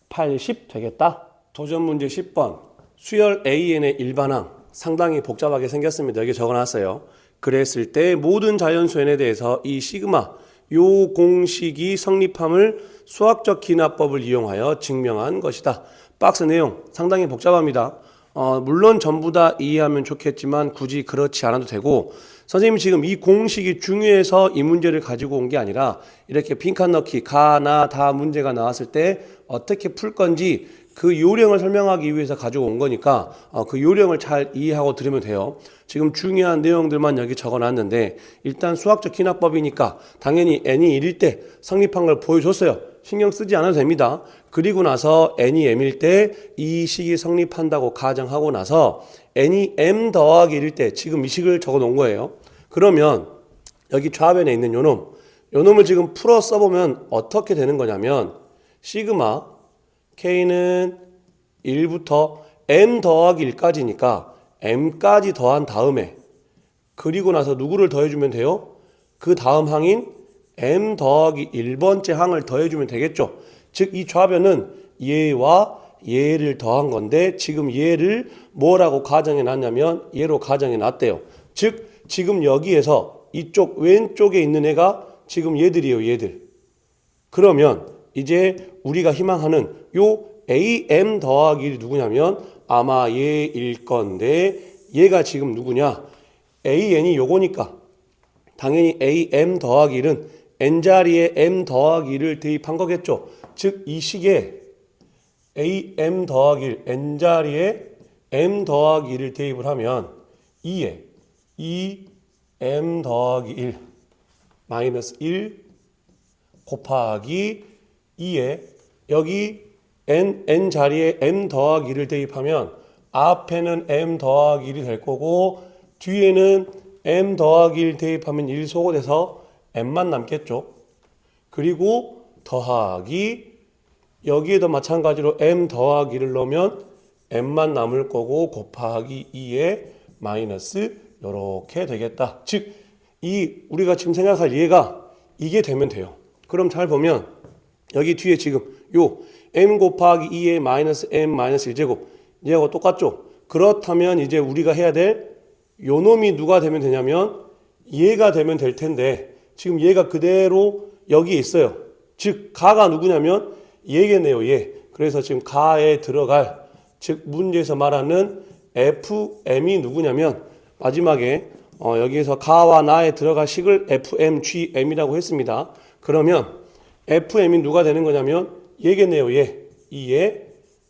80 되겠다. 도전 문제 10번. 수열 AN의 일반항. 상당히 복잡하게 생겼습니다. 여기 적어놨어요. 그랬을 때 모든 자연수 n에 대해서 이 시그마 요 공식이 성립함을 수학적 기납법을 이용하여 증명한 것이다. 박스 내용 상당히 복잡합니다. 물론 전부 다 이해하면 좋겠지만 굳이 그렇지 않아도 되고 선생님이 지금 이 공식이 중요해서 이 문제를 가지고 온 게 아니라 이렇게 빈칸 넣기 가, 나, 다 문제가 나왔을 때 어떻게 풀 건지 그 요령을 설명하기 위해서 가지고 온 거니까 그 요령을 잘 이해하고 들으면 돼요. 지금 중요한 내용들만 여기 적어놨는데 일단 수학적 기납법이니까 당연히 n이 1일 때 성립한 걸 보여줬어요. 신경 쓰지 않아도 됩니다. 그리고 나서 n이 m일 때 이 식이 성립한다고 가정하고 나서 n이 m 더하기 1일 때 지금 이 식을 적어 놓은 거예요. 그러면 여기 좌변에 있는 요 놈을 지금 풀어 써보면 어떻게 되는 거냐면 시그마 K는 1부터 m 더하기 1까지니까 m까지 더한 다음에 그리고 나서 누구를 더해주면 돼요? 그 다음 항인 m 더하기 1번째 항을 더해주면 되겠죠. 즉 이 좌변은 얘와 얘를 더한 건데 지금 얘를 뭐라고 가정해 놨냐면 얘로 가정해 놨대요. 즉 지금 여기에서 이쪽 왼쪽에 있는 애가 지금 얘들이에요. 얘들. 그러면 이제 우리가 희망하는 요 AM 더하기 누구냐면 아마 얘일 건데 얘가 지금 누구냐? AN이 요거니까 당연히 AM 더하기 1은 N자리에 M 더하기 1을 대입한 거겠죠. 즉 이 식에 AM 더하기 1, N자리에 M 더하기 1을 대입을 하면 2에 2M 더하기 1 마이너스 1 곱하기 2에 여기 N 자리에 M 더하기 1을 대입하면 앞에는 M 더하기 1이 될 거고 뒤에는 M 더하기 1 대입하면 1 소거돼서 M만 남겠죠. 그리고 더하기 여기에도 마찬가지로 M 더하기 1을 넣으면 M만 남을 거고 곱하기 2에 마이너스 이렇게 되겠다. 즉 이 우리가 지금 생각할 얘가 이게 되면 돼요. 그럼 잘 보면 여기 뒤에 지금 요 M 곱하기 2에 마이너스 M 마이너스 1제곱 얘하고 똑같죠? 그렇다면 이제 우리가 해야 될 요 놈이 누가 되면 되냐면 얘가 되면 될 텐데 지금 얘가 그대로 여기에 있어요. 즉 가가 누구냐면 얘겠네요. 얘. 그래서 지금 가에 들어갈 즉 문제에서 말하는 FM이 누구냐면 마지막에 여기에서 가와 나에 들어갈 식을 FMGM이라고 했습니다. 그러면 FM이 누가 되는 거냐면 얘겠네요. 얘. 이에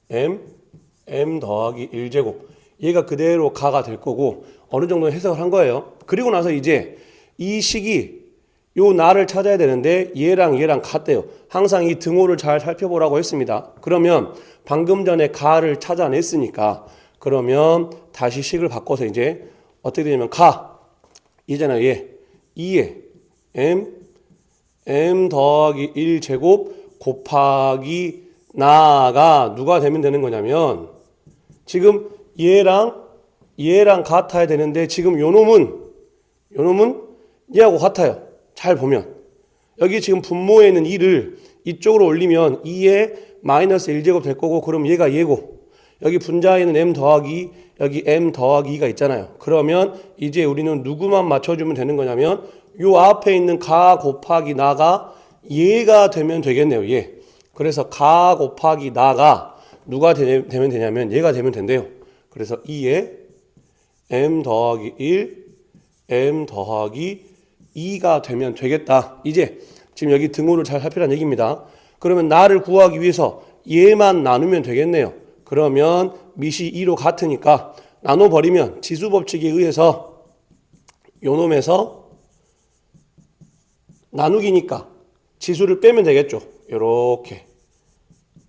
M 더하기 1제곱. 얘가 그대로 가가 될 거고 어느 정도 해석을 한 거예요. 그리고 나서 이제 이 식이 요 나를 찾아야 되는데 얘랑 같대요. 항상 이 등호를 잘 살펴보라고 했습니다. 그러면 방금 전에 가를 찾아냈으니까 그러면 다시 식을 바꿔서 이제 어떻게 되냐면 가 이잖아요. 얘 2에 M 더하기 1제곱 곱하기 나가 누가 되면 되는 거냐면 지금 얘랑 같아야 되는데 지금 요 놈은 얘하고 같아요. 잘 보면 여기 지금 분모에 있는 2를 이쪽으로 올리면 2에 마이너스 1제곱 될 거고 그럼 얘가 얘고 여기 분자에 있는 M 더하기 여기 M 더하기 2가 있잖아요. 그러면 이제 우리는 누구만 맞춰주면 되는 거냐면 요 앞에 있는 가 곱하기 나가 얘가 되면 되겠네요. 얘. 그래서 가 곱하기 나가 누가 되면 되냐면 얘가 되면 된대요. 그래서 2에 M 더하기 1 M 더하기 2가 되면 되겠다. 이제 지금 여기 등호를 잘 살피라는 얘기입니다. 그러면 나를 구하기 위해서 얘만 나누면 되겠네요. 그러면 밑이 2로 같으니까 나눠버리면 지수법칙에 의해서 요 놈에서 나누기니까 지수를 빼면 되겠죠. 요렇게.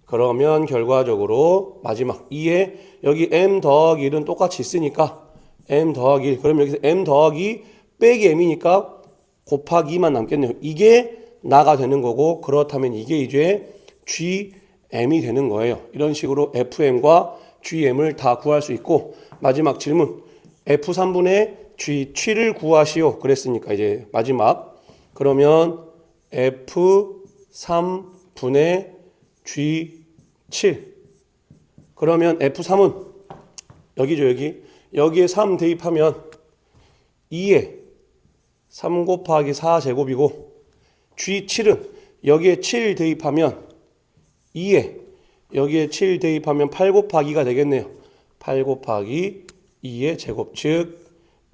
그러면 결과적으로 마지막 2에 여기 M 더하기 1은 똑같이 있으니까 M 더하기 1. 그럼 여기서 M 더하기 빼기 M이니까 곱하기 2만 남겠네요. 이게 나가 되는 거고 그렇다면 이게 이제 GM이 되는 거예요. 이런 식으로 FM과 GM을 다 구할 수 있고 마지막 질문 F3분의 G7을 구하시오. 그랬으니까 이제 마지막 그러면 F3분의 G7 그러면 F3은 여기죠. 여기에 3 대입하면 2에 3 곱하기 4제곱이고 G7은 여기에 7 대입하면 2에 여기에 7 대입하면 8 곱하기가 되겠네요. 8 곱하기 2의 제곱 즉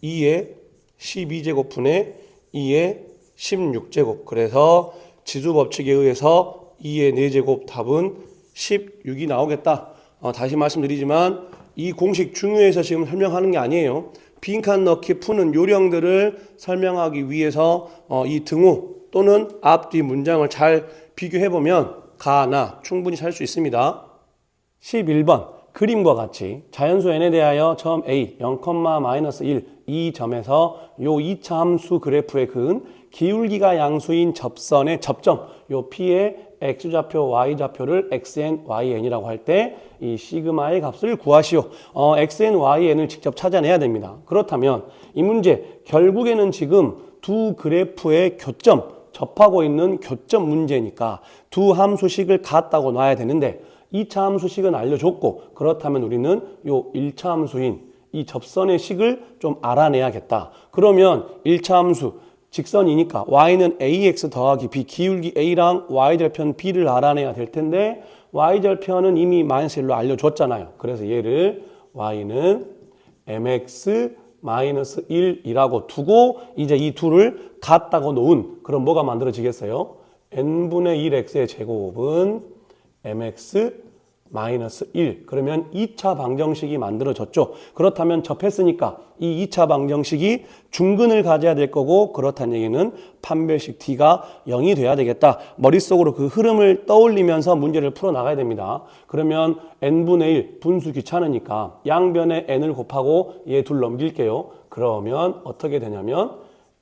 2의 12제곱분의 2의 16제곱 그래서 지수법칙에 의해서 2의 4제곱 답은 16이 나오겠다. 다시 말씀드리지만 이 공식 중요해서 지금 설명하는 게 아니에요. 빈칸 넣기 푸는 요령들을 설명하기 위해서 이 등호 또는 앞뒤 문장을 잘 비교해보면 가나 충분히 살 수 있습니다. 11번 그림과 같이 자연수 n에 대하여 점 a 0,-1 이 점에서 요 2차 함수 그래프에 그은 기울기가 양수인 접선의 접점 요 p의 x좌표, y좌표를 xn, yn이라고 할 때 이 시그마의 값을 구하시오. xn, yn을 직접 찾아내야 됩니다. 그렇다면 이 문제 결국에는 지금 두 그래프의 교점, 접하고 있는 교점 문제니까 두 함수식을 같다고 놔야 되는데 2차 함수식은 알려줬고 그렇다면 우리는 요 1차 함수인 이 접선의 식을 좀 알아내야겠다. 그러면 1차 함수 직선이니까 y는 ax 더하기 b 기울기 a랑 y절편 b를 알아내야 될 텐데 y절편은 이미 마이너스 1로 알려줬잖아요. 그래서 얘를 y는 mx 마이너스 1이라고 두고 이제 이 둘을 같다고 놓은 그럼 뭐가 만들어지겠어요? n분의 1x의 제곱은 mx 마이너스 1 그러면 2차 방정식이 만들어졌죠. 그렇다면 접했으니까 이 2차 방정식이 중근을 가져야 될 거고 그렇다는 얘기는 판별식 t가 0이 돼야 되겠다. 머릿속으로 그 흐름을 떠올리면서 문제를 풀어나가야 됩니다. 그러면 n분의 1 분수 귀찮으니까 양변에 n을 곱하고 얘 둘 넘길게요. 그러면 어떻게 되냐면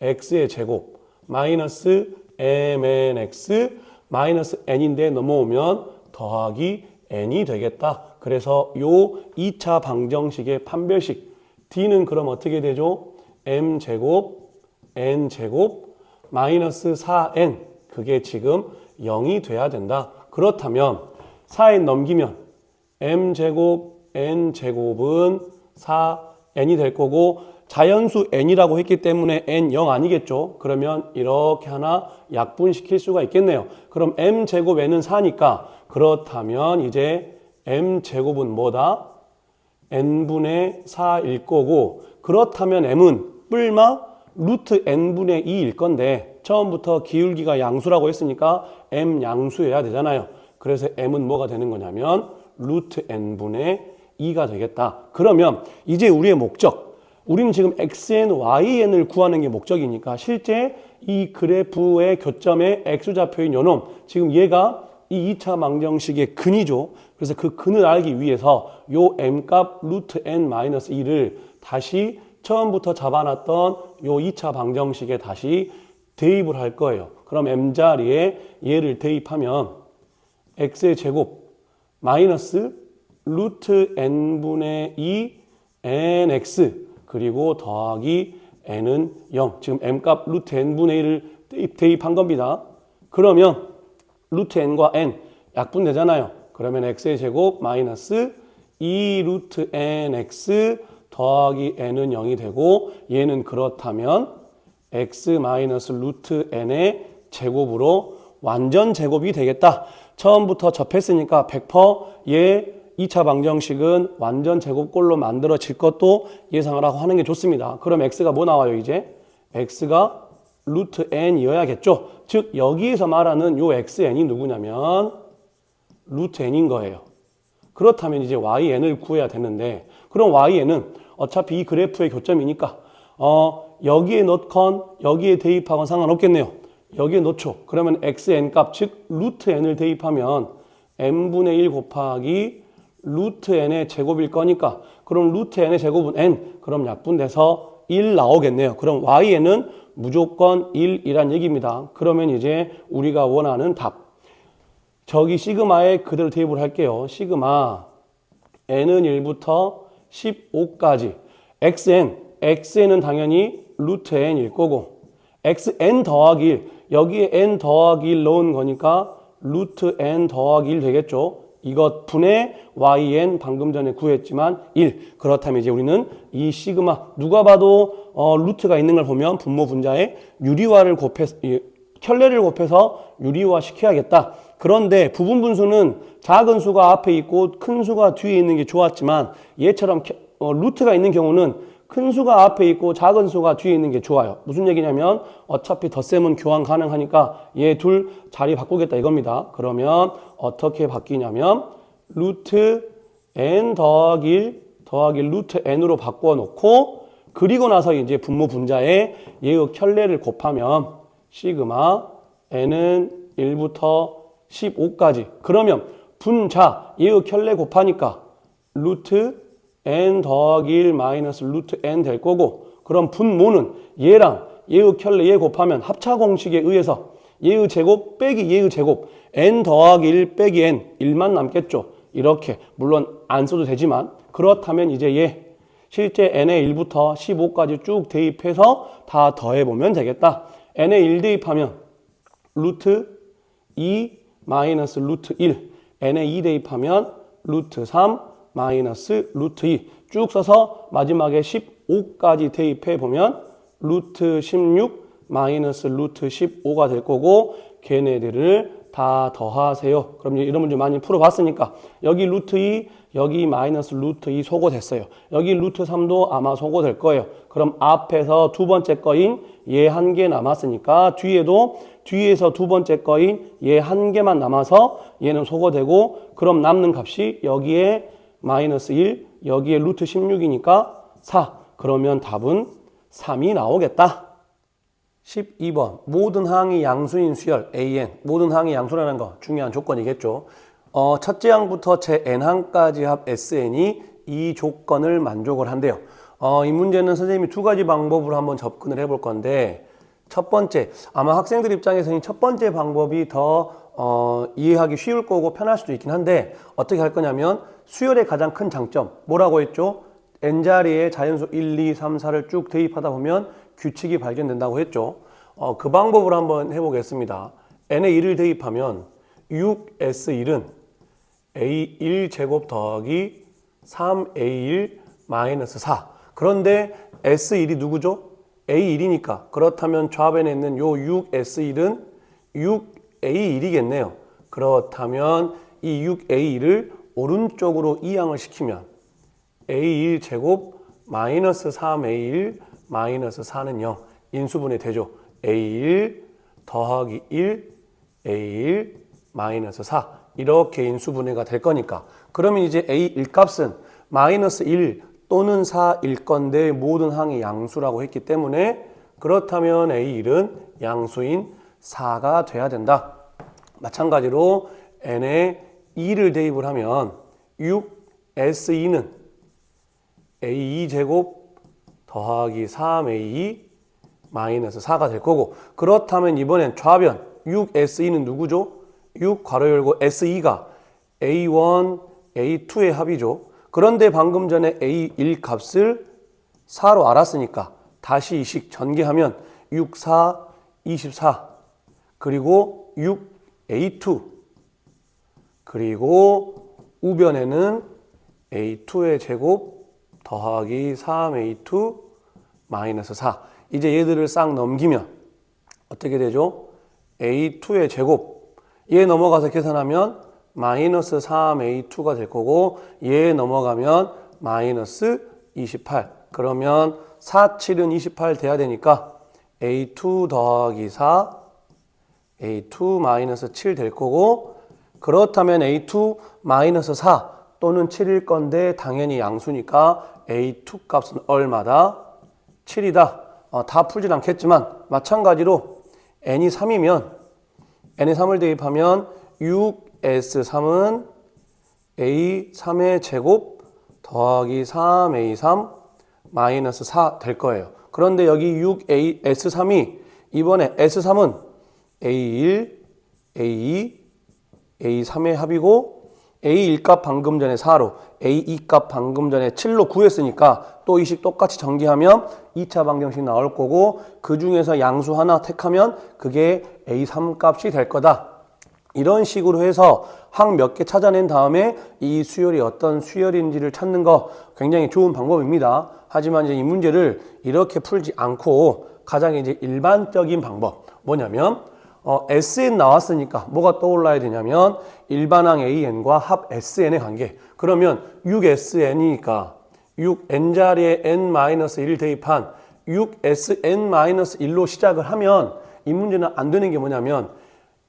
x의 제곱 마이너스 mnx 마이너스 n인데 넘어오면 더하기 n이 되겠다. 그래서 요 2차 방정식의 판별식 d는 그럼 어떻게 되죠? m제곱 n제곱 마이너스 4n 그게 지금 0이 돼야 된다. 그렇다면 4n 넘기면 m제곱 n제곱은 4n이 될 거고 자연수 n이라고 했기 때문에 n 0 아니겠죠? 그러면 이렇게 하나 약분시킬 수가 있겠네요. 그럼 m제곱 n은 4니까 그렇다면 이제 m제곱은 뭐다? n분의 4일 거고 그렇다면 m은 뿔마 루트 n분의 2일 건데 처음부터 기울기가 양수라고 했으니까 m 양수여야 되잖아요. 그래서 m은 뭐가 되는 거냐면 루트 n분의 2가 되겠다. 그러면 이제 우리의 목적 우리는 지금 xn, yn을 구하는 게 목적이니까 실제 이 그래프의 교점의 x좌표인 요놈 지금 얘가 이 2차 방정식의 근이죠. 그래서 그 근을 알기 위해서 요 m값 루트 n-2를 다시 처음부터 잡아놨던 요 2차 방정식에 다시 대입을 할 거예요. 그럼 m 자리에 얘를 대입하면 x의 제곱 마이너스 루트 n분의 2 nx 그리고 더하기 n은 0. 지금 m값 루트 n분의 1을 대입한 겁니다. 그러면 루트 n과 n 약분되잖아요. 그러면 x의 제곱 마이너스 2 루트 nx 더하기 n은 0이 되고 얘는 그렇다면 x 마이너스 루트 n의 제곱으로 완전 제곱이 되겠다. 처음부터 접했으니까 100%얘 2차 방정식은 완전 제곱꼴로 만들어질 것도 예상을 하고 하는 게 좋습니다. 그럼 x가 뭐 나와요 이제? x가 루트 n이어야겠죠. 즉 여기에서 말하는 요 xn이 누구냐면 루트 n인 거예요. 그렇다면 이제 yn을 구해야 되는데 그럼 yn은 어차피 이 그래프의 교점이니까 여기에 넣건 여기에 대입하건 상관없겠네요. 여기에 넣죠. 그러면 xn 값 즉 루트 n을 대입하면 n분의 1 곱하기 루트 n의 제곱일 거니까 그럼 루트 n의 제곱은 n 그럼 약분돼서 1 나오겠네요. 그럼yn은 무조건 1이란 얘기입니다. 그러면 이제 우리가 원하는 답 저기 시그마에 그대로 대입을 할게요. 시그마 n은 1부터 15까지 xn은 당연히 루트 n일 거고 xn 더하기 1 여기에 n 더하기 1 넣은 거니까 루트 n 더하기 1 되겠죠. 이것 분의 yn 방금 전에 구했지만 1 그렇다면 이제 우리는 이 시그마 누가 봐도 루트가 있는 걸 보면 분모 분자에 유리화를 곱해서 켤레를 곱해서 유리화 시켜야겠다. 그런데 부분 분수는 작은 수가 앞에 있고 큰 수가 뒤에 있는 게 좋았지만 얘처럼 루트가 있는 경우는 큰 수가 앞에 있고 작은 수가 뒤에 있는 게 좋아요. 무슨 얘기냐면 어차피 덧셈은 교환 가능하니까 얘 둘 자리 바꾸겠다 이겁니다. 그러면 어떻게 바뀌냐면 루트 n 더하기 1 더하기 루트 n으로 바꿔 놓고 그리고 나서 이제 분모 분자에 얘의 켤레를 곱하면 시그마 n은 1부터 15까지 그러면 분자 얘의 켤레 곱하니까 루트 n 더하기 1 마이너스 루트 n 될 거고, 그럼 분모는 얘랑 얘의 켤레 얘 곱하면 합차 공식에 의해서 얘의 제곱 빼기 얘의 제곱 n 더하기 1 빼기 n 1만 남겠죠. 이렇게 물론 안 써도 되지만, 그렇다면 이제 얘 실제 n의 1부터 15까지 쭉 대입해서 다 더해보면 되겠다. n의 1 대입하면 루트 2 마이너스 루트 1, n의 2 대입하면 루트 3 마이너스 루트 2 쭉 써서 마지막에 15까지 대입해보면 루트 16 마이너스 루트 15가 될 거고, 걔네들을 다 더하세요. 그럼 이런 문제 많이 풀어봤으니까 여기 루트 2, 여기 마이너스 루트 2 소거됐어요. 여기 루트 3도 아마 소거될 거예요. 그럼 앞에서 두 번째 거인 얘 한 개 남았으니까 뒤에서 두 번째 거인 얘 한 개만 남아서 얘는 소거되고, 그럼 남는 값이 여기에 마이너스 1, 여기에 루트 16이니까 4. 그러면 답은 3이 나오겠다. 12번 모든 항이 양수인 수열 AN, 모든 항이 양수라는 거 중요한 조건이겠죠. 첫째 항부터 제 n항까지 합 SN이 이 조건을 만족을 한대요. 이 문제는 선생님이 두 가지 방법으로 한번 접근을 해볼 건데, 첫 번째, 아마 학생들 입장에서는 첫 번째 방법이 더 이해하기 쉬울 거고 편할 수도 있긴 한데, 어떻게 할 거냐면 수열의 가장 큰 장점 뭐라고 했죠? n자리에 자연수 1, 2, 3, 4를 쭉 대입하다 보면 규칙이 발견된다고 했죠. 그 방법으로 한번 해보겠습니다. n에 1을 대입하면 6s1은 a1 제곱 더하기 3a1 마이너스 4. 그런데 s1이 누구죠? a1이니까 그렇다면 좌변에 있는 요 6s1은 6a1이겠네요. 그렇다면 이 6a1을 오른쪽으로 이항을 시키면 a1 제곱 마이너스 3a1 마이너스 4는 0. 인수분해 되죠. a1 더하기 1 a1 마이너스 4 이렇게 인수분해가 될 거니까, 그러면 이제 a1 값은 마이너스 1 또는 4일 건데 모든 항이 양수라고 했기 때문에, 그렇다면 a1은 양수인 4가 돼야 된다. 마찬가지로 n에 2를 대입을 하면 6s2는 a2 제곱 더하기 3a2 마이너스 4가 될 거고, 그렇다면 이번엔 좌변 6s2는 누구죠? 6 괄호 열고 s2가 a1, a2의 합이죠. 그런데 방금 전에 a1 값을 4로 알았으니까 다시 이 식 전개하면 6, 4, 24 그리고 6a2 그리고 우변에는 a2의 제곱 더하기 3a2 마이너스 4. 이제 얘들을 싹 넘기면 어떻게 되죠? a2의 제곱, 얘 넘어가서 계산하면 마이너스 3a2가 될 거고, 얘 넘어가면 마이너스 28. 그러면 4, 7은 28 돼야 되니까 a2 더하기 4 a2 마이너스 7 될 거고, 그렇다면 a2 마이너스 4 또는 7일 건데 당연히 양수니까 a2 값은 얼마다? 7이다. 다 풀진 않겠지만 마찬가지로 n이 3이면 n에 3을 대입하면 6s3은 a3의 제곱 더하기 3a3 마이너스 4 될 거예요. 그런데 여기 6s3이 이번에 s3은 a1, a2, a3의 합이고, a1 값 방금 전에 4로 a2 값 방금 전에 7로 구했으니까 또 이 식 똑같이 전개하면 2차 방정식 나올 거고, 그 중에서 양수 하나 택하면 그게 a3 값이 될 거다. 이런 식으로 해서 항 몇 개 찾아낸 다음에 이 수열이 어떤 수열인지를 찾는 거 굉장히 좋은 방법입니다. 하지만 이제 이 문제를 이렇게 풀지 않고 가장 이제 일반적인 방법 뭐냐면, SN 나왔으니까 뭐가 떠올라야 되냐면 일반항 AN과 합 SN의 관계. 그러면 6SN이니까 6N자리에 N-1 대입한 6SN-1로 시작을 하면 이 문제는 안 되는 게 뭐냐면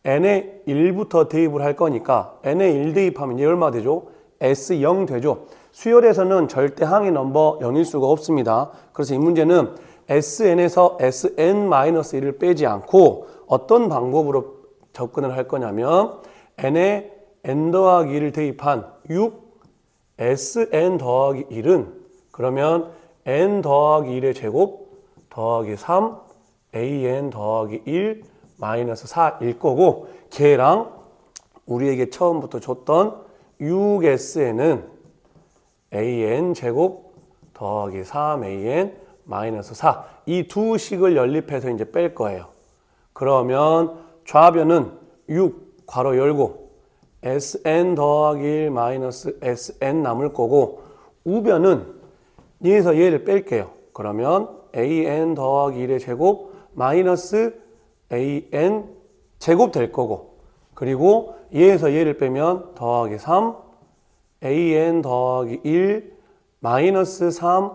N에 1부터 대입을 할 거니까 N에 1 대입하면 얘 얼마 되죠? S0 되죠. 수열에서는 절대 항의 넘버 0일 수가 없습니다. 그래서 이 문제는 SN에서 SN-1을 빼지 않고 어떤 방법으로 접근을 할 거냐면 N에 N 더하기 1을 대입한 Sn 더하기 1은 그러면 n 더하기 1의 제곱 더하기 3 an 더하기 1 마이너스 4일 거고 걔랑 우리에게 처음부터 줬던 6Sn은 an 제곱 더하기 3an 마이너스 4 이 두 식을 연립해서 이제 뺄 거예요. 그러면 좌변은 6 괄호 열고 Sn 더하기 1 마이너스 Sn 남을 거고 우변은 얘에서 얘를 뺄게요. 그러면 an 더하기 1의 제곱 마이너스 an 제곱 될 거고 그리고 얘에서 얘를 빼면 더하기 3 an 더하기 1 마이너스 3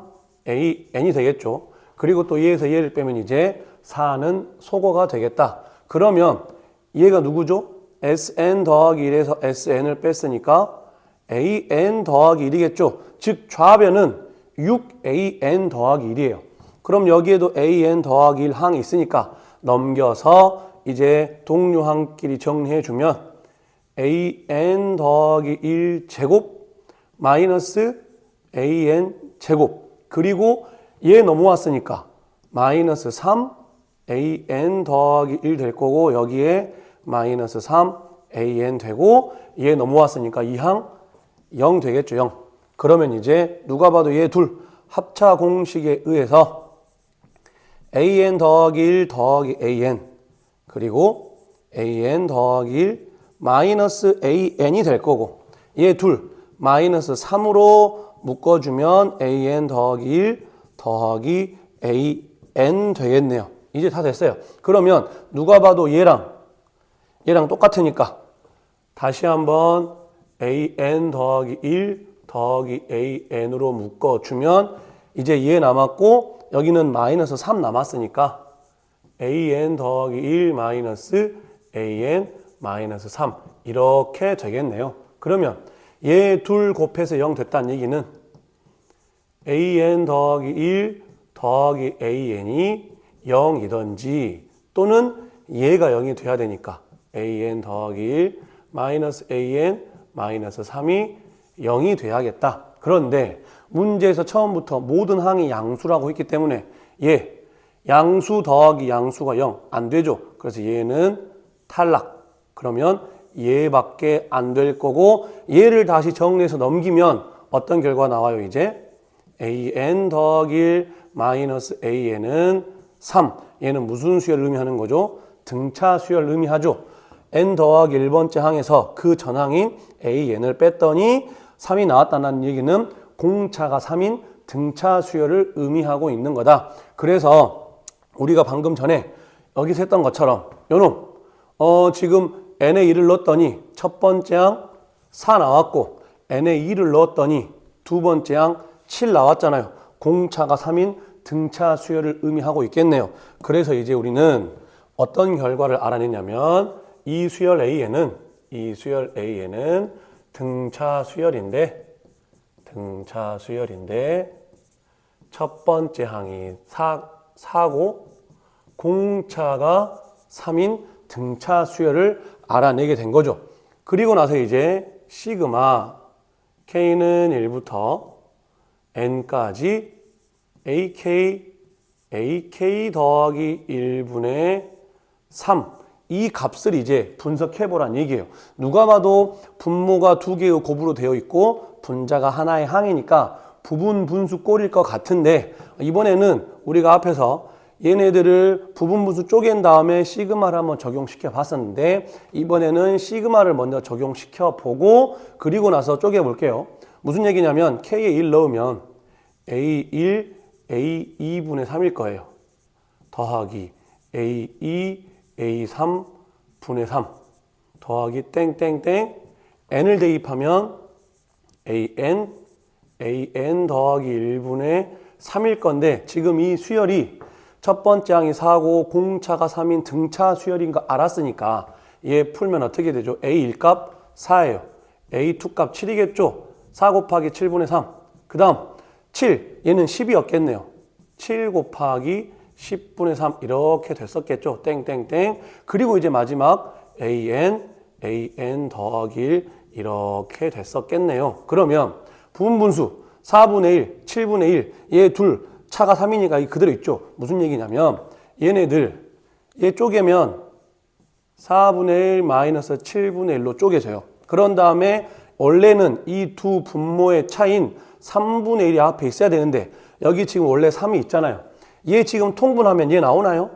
an이 되겠죠. 그리고 또 얘에서 얘를 빼면 이제 4는 소거가 되겠다. 그러면 얘가 누구죠? Sn 더하기 1에서 Sn을 뺐으니까 an 더하기 1이겠죠. 즉 좌변은 6an 더하기 1이에요. 그럼 여기에도 an 더하기 1 항이 있으니까 넘겨서 이제 동료항끼리 정리해주면 an 더하기 1 제곱 마이너스 an 제곱 그리고 얘 넘어왔으니까 마이너스 3 an 더하기 1 될 거고 여기에 마이너스 3 an 되고 얘 넘어왔으니까 이 항 0 되겠죠. 0. 그러면 이제 누가 봐도 얘 둘 합차 공식에 의해서 an 더하기 1 더하기 an 그리고 an 더하기 1 마이너스 an이 될 거고 얘 둘 마이너스 3으로 묶어주면 an 더하기 1 더하기 an 되겠네요. 이제 다 됐어요. 그러면 누가 봐도 얘랑 똑같으니까 다시 한번 an 더하기 1 더하기 an으로 묶어주면 이제 얘 남았고 여기는 마이너스 3 남았으니까 an 더하기 1 마이너스 an 마이너스 3 이렇게 되겠네요. 그러면 얘 둘 곱해서 0 됐다는 얘기는 an 더하기 1 더하기 an이 0이던지 또는 얘가 0이 돼야 되니까 an 더하기 1 마이너스 an 마이너스 3이 0이 돼야겠다. 그런데 문제에서 처음부터 모든 항이 양수라고 했기 때문에 얘 양수 더하기 양수가 0 안 되죠. 그래서 얘는 탈락. 그러면 얘밖에 안 될 거고 얘를 다시 정리해서 넘기면 어떤 결과 나와요? 이제 an 더하기 1 마이너스 an은 3. 얘는 무슨 수열을 의미하는 거죠? 등차 수열을 의미하죠. n 더하기 1번째 항에서 그 전항인 an을 뺐더니 3이 나왔다는 얘기는 공차가 3인 등차 수열을 의미하고 있는 거다. 그래서 우리가 방금 전에 여기서 했던 것처럼 요놈 지금 n에 1을 넣었더니 첫 번째 항 4 나왔고 n에 2를 넣었더니 두 번째 항 7 나왔잖아요. 공차가 3인 등차 수열을 의미하고 있겠네요. 그래서 이제 우리는 어떤 결과를 알아내냐면 이 수열 A에는 등차 수열인데 첫 번째 항이 4고 공차가 3인 등차 수열을 알아내게 된 거죠. 그리고 나서 이제 시그마 K는 1부터 N까지 AK 더하기 1분의 3 이 값을 이제 분석해보란 얘기예요. 누가 봐도 분모가 두 개의 곱으로 되어 있고 분자가 하나의 항이니까 부분 분수 꼴일 것 같은데 이번에는 우리가 앞에서 얘네들을 부분 분수 쪼갠 다음에 시그마를 한번 적용시켜 봤었는데 이번에는 시그마를 먼저 적용시켜 보고 그리고 나서 쪼개 볼게요. 무슨 얘기냐면 K에 1 넣으면 A1, A2분의 3일 거예요. 더하기 A2, A3 분의 3 더하기 땡땡땡 n을 대입하면 an 더하기 1분의 3일 건데 지금 이 수열이 첫 번째 항이 4고 공차가 3인 등차 수열인 거 알았으니까 얘 풀면 어떻게 되죠? A1 값 4예요. A2 값 7이겠죠? 4 곱하기 7분의 3 그 다음 7 얘는 10이었겠네요. 7 곱하기 10분의 3 이렇게 됐었겠죠. 땡땡땡. 그리고 이제 마지막 an 더하기 1 이렇게 됐었겠네요. 그러면 부분분수 4분의 1, 7분의 1, 얘 둘 차가 3이니까 그대로 있죠. 무슨 얘기냐면 얘네들 얘 쪼개면 4분의 1 마이너스 7분의 1로 쪼개져요. 그런 다음에 원래는 이 두 분모의 차인 3분의 1이 앞에 있어야 되는데 여기 지금 원래 3이 있잖아요. 얘 지금 통분하면 얘 나오나요?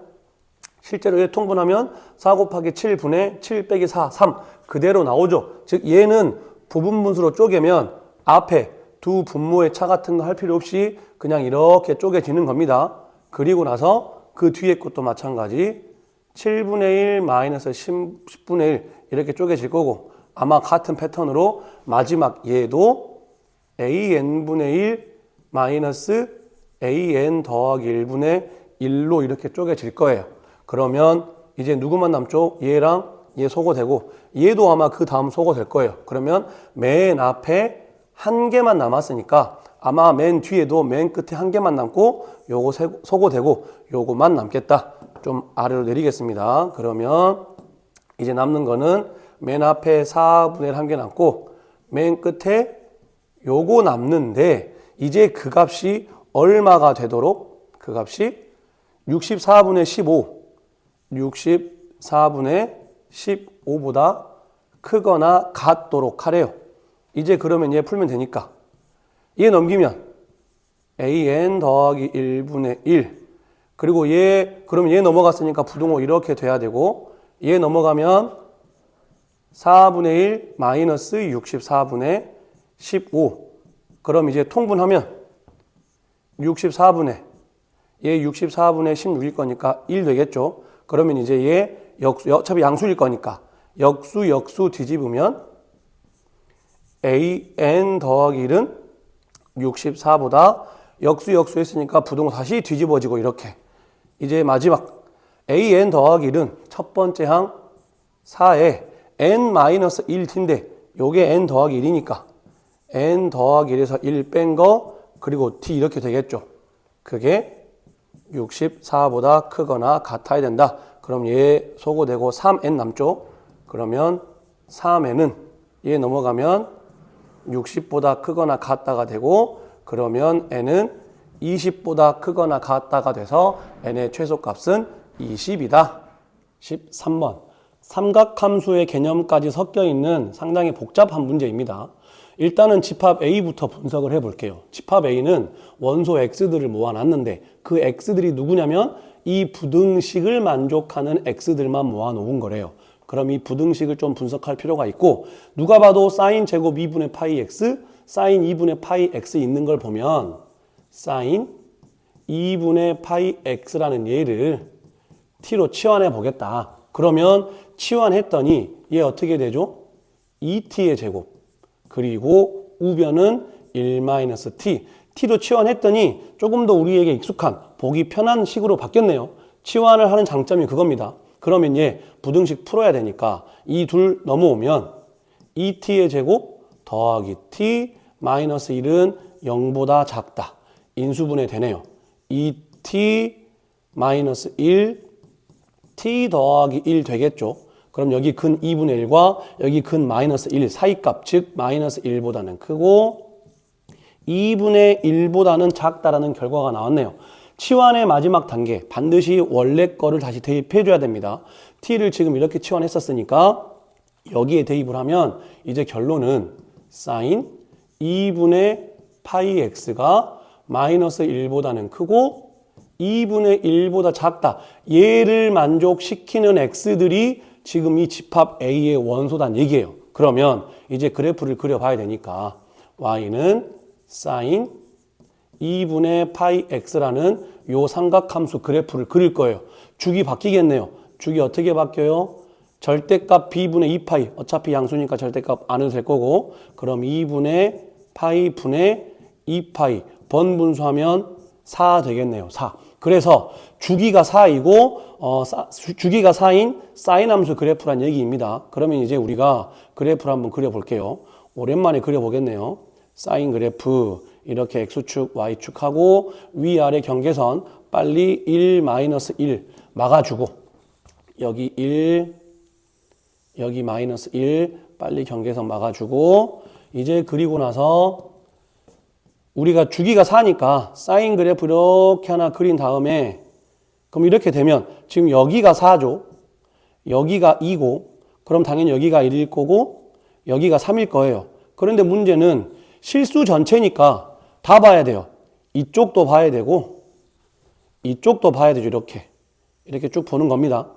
실제로 얘 통분하면 4 곱하기 7분의 7 빼기 4, 3 그대로 나오죠. 즉 얘는 부분분수로 쪼개면 앞에 두 분모의 차 같은 거 할 필요 없이 그냥 이렇게 쪼개지는 겁니다. 그리고 나서 그 뒤에 것도 마찬가지 7분의 1 마이너스 10분의 1 이렇게 쪼개질 거고 아마 같은 패턴으로 마지막 얘도 AN분의 1 마이너스 AN 더하기 1분의 1로 이렇게 쪼개질 거예요. 그러면 이제 누구만 남죠? 얘랑 얘 소거되고 얘도 아마 그 다음 소거될 거예요. 그러면 맨 앞에 한 개만 남았으니까 아마 맨 뒤에도 맨 끝에 한 개만 남고 요거 소거되고 요거만 남겠다. 좀 아래로 내리겠습니다. 그러면 이제 남는 거는 맨 앞에 4분의 1 한 개 남고 맨 끝에 요거 남는데 이제 그 값이 얼마가 되도록 그 값이 64분의 15 64분의 15보다 크거나 같도록 하래요. 이제 그러면 얘 풀면 되니까 얘 넘기면 AN 더하기 1분의 1 그리고 그러면 얘 넘어갔으니까 부등호 이렇게 돼야 되고 얘 넘어가면 4분의 1 마이너스 64분의 15 그럼 이제 통분하면 64분의 얘 64분의 16일 거니까 1 되겠죠. 그러면 이제 얘 어차피 양수일 거니까 역수 뒤집으면 AN 더하기 1은 64보다 역수 했으니까 부등호 다시 뒤집어지고 이렇게 이제 마지막 AN 더하기 1은 첫 번째 항 4에 N-1t인데 요게 N 더하기 1이니까 N 더하기 1에서 1 뺀 거 그리고 T 이렇게 되겠죠. 그게 64보다 크거나 같아야 된다. 그럼 얘 소거되고 3N 남죠. 그러면 3N은 얘 넘어가면 60보다 크거나 같다가 되고 그러면 N은 20보다 크거나 같다가 돼서 N의 최소값은 20이다. 13번. 삼각함수의 개념까지 섞여 있는 상당히 복잡한 문제입니다. 일단은 집합 A부터 분석을 해볼게요. 집합 A는 원소 X들을 모아놨는데 그 X들이 누구냐면 이 부등식을 만족하는 X들만 모아놓은 거래요. 그럼 이 부등식을 좀 분석할 필요가 있고 누가 봐도 사인 제곱 2분의 파이 X, 사인 2분의 파이 X 있는 걸 보면 사인 2분의 파이 X라는 얘를 T로 치환해 보겠다. 그러면 치환했더니 얘 어떻게 되죠? 2T의 제곱 그리고 우변은 1-T T로 치환했더니 조금 더 우리에게 익숙한 보기 편한 식으로 바뀌었네요. 치환을 하는 장점이 그겁니다. 그러면 얘 부등식 풀어야 되니까 이 둘 넘어오면 2T의 제곱 더하기 T 마이너스 1은 0보다 작다. 인수분해 되네요. 2T 마이너스 1 T 더하기 1 되겠죠. 그럼 여기 근 2분의 1과 여기 근 마이너스 1 사이값 즉 마이너스 1보다는 크고 2분의 1보다는 작다라는 결과가 나왔네요. 치환의 마지막 단계 반드시 원래 거를 다시 대입해 줘야 됩니다. T를 지금 이렇게 치환했었으니까 여기에 대입을 하면 이제 결론은 사인 2분의 파이 X가 마이너스 1보다는 크고 2분의 1보다 작다. 얘를 만족시키는 X들이 지금 이 집합 A의 원소단 얘기예요. 그러면 이제 그래프를 그려봐야 되니까 Y는 사인 2분의 파이 X라는 요 삼각함수 그래프를 그릴 거예요. 죽이 바뀌겠네요. 죽이 어떻게 바뀌어요? 절대값 B분의 2파이 어차피 양수니까 절대값 안 해도 될 거고 그럼 2분의 파이 분의 2파이 번분수하면 4 되겠네요. 4. 그래서 주기가 4이고 주기가 4인 사인 함수 그래프란 얘기입니다. 그러면 이제 우리가 그래프를 한번 그려볼게요. 오랜만에 그려보겠네요. 사인 그래프 이렇게 X축, Y축하고 위아래 경계선 빨리 1, -1 막아주고 여기 1, 여기 -1 빨리 경계선 막아주고 이제 그리고 나서 우리가 주기가 4니까 사인 그래프 이렇게 하나 그린 다음에 그럼 이렇게 되면 지금 여기가 4죠. 여기가 2고 그럼 당연히 여기가 1일 거고 여기가 3일 거예요. 그런데 문제는 실수 전체니까 다 봐야 돼요. 이쪽도 봐야 되고 이쪽도 봐야 되죠. 이렇게 쭉 보는 겁니다.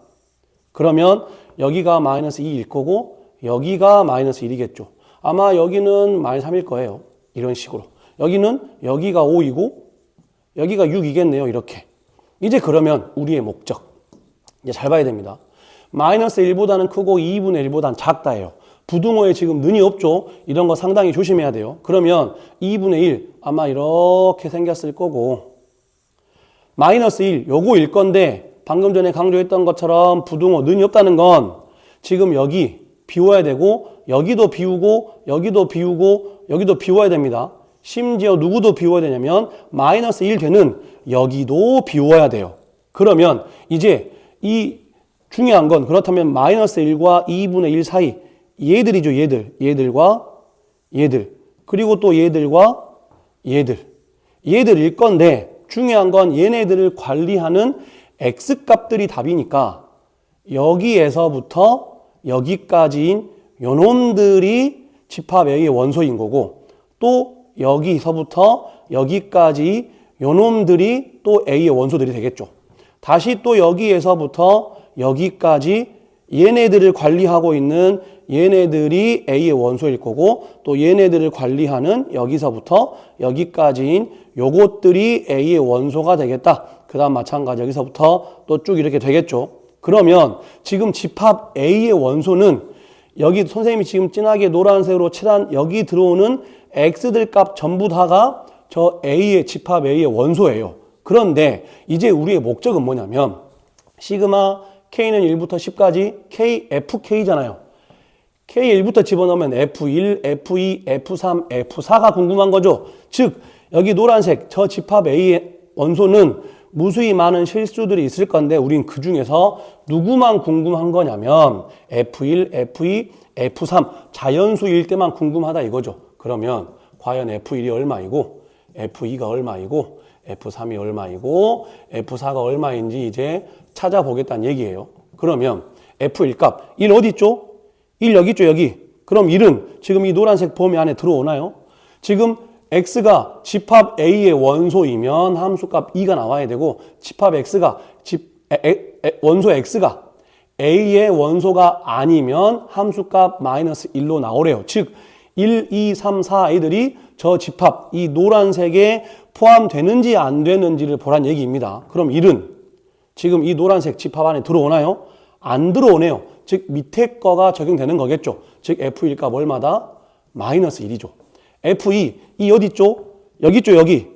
그러면 여기가 마이너스 2일 거고 여기가 마이너스 1이겠죠. 아마 여기는 마이너스 3일 거예요. 이런 식으로. 여기가 5이고 여기가 6이겠네요. 이렇게. 이제 그러면 우리의 목적. 이제 잘 봐야 됩니다. 마이너스 1보다는 크고 2분의 1보다는 작다예요. 부등호에 지금 는이 없죠. 이런 거 상당히 조심해야 돼요. 그러면 2분의 1 아마 이렇게 생겼을 거고 마이너스 1 요거일 건데 방금 전에 강조했던 것처럼 부등호 는이 없다는 건 지금 여기 비워야 되고 여기도 비우고 여기도 비우고 여기도 비워야 됩니다. 심지어 누구도 비워야 되냐면 마이너스 1 되는 여기도 비워야 돼요. 그러면 이제 이 중요한 건 그렇다면 마이너스 1과 2분의 1 사이 얘들이죠. 얘들과 얘들 그리고 또 얘들과 얘들일 건데 중요한 건 얘네들을 관리하는 x값들이 답이니까 여기에서부터 여기까지인 요놈들이 집합 A의 원소인 거고 또 여기서부터 여기까지 요놈들이 또 A의 원소들이 되겠죠. 다시 또 여기에서부터 여기까지 얘네들을 관리하고 있는 얘네들이 A의 원소일 거고 또 얘네들을 관리하는 여기서부터 여기까지인 요것들이 A의 원소가 되겠다. 그 다음 마찬가지 여기서부터 또 쭉 이렇게 되겠죠. 그러면 지금 집합 A의 원소는 여기 선생님이 지금 진하게 노란색으로 칠한 여기 들어오는 X들 값 전부 다가 저 A의 집합 A의 원소예요. 그런데 이제 우리의 목적은 뭐냐면 시그마 K는 1부터 10까지 K, FK잖아요. K1부터 집어넣으면 F1, F2, F3, F4가 궁금한 거죠. 즉 여기 노란색 저 집합 A의 원소는 무수히 많은 실수들이 있을 건데 우린 그 중에서 누구만 궁금한 거냐면 F1, F2, F3 자연수일 때만 궁금하다 이거죠. 그러면 과연 F1이 얼마이고 F2가 얼마이고 F3이 얼마이고 F4가 얼마인지 이제 찾아보겠다는 얘기예요. 그러면 F1 값 1 어디 있죠? 1 여기 있죠, 여기. 그럼 1은 지금 이 노란색 범위 안에 들어오나요? 지금 x가 집합 A의 원소이면 함수값 2가 나와야 되고 집합 x가 원소 x가 A의 원소가 아니면 함수값 마이너스 1로 나오래요. 즉 1, 2, 3, 4 애들이 저 집합 이 노란색에 포함되는지 안 되는지를 보란 얘기입니다. 그럼 1은 지금 이 노란색 집합 안에 들어오나요? 안 들어오네요. 즉 밑에 거가 적용되는 거겠죠. 즉 F1 값 얼마다? 마이너스 1이죠. F2 이 어디 있죠? 여기 있죠. 여기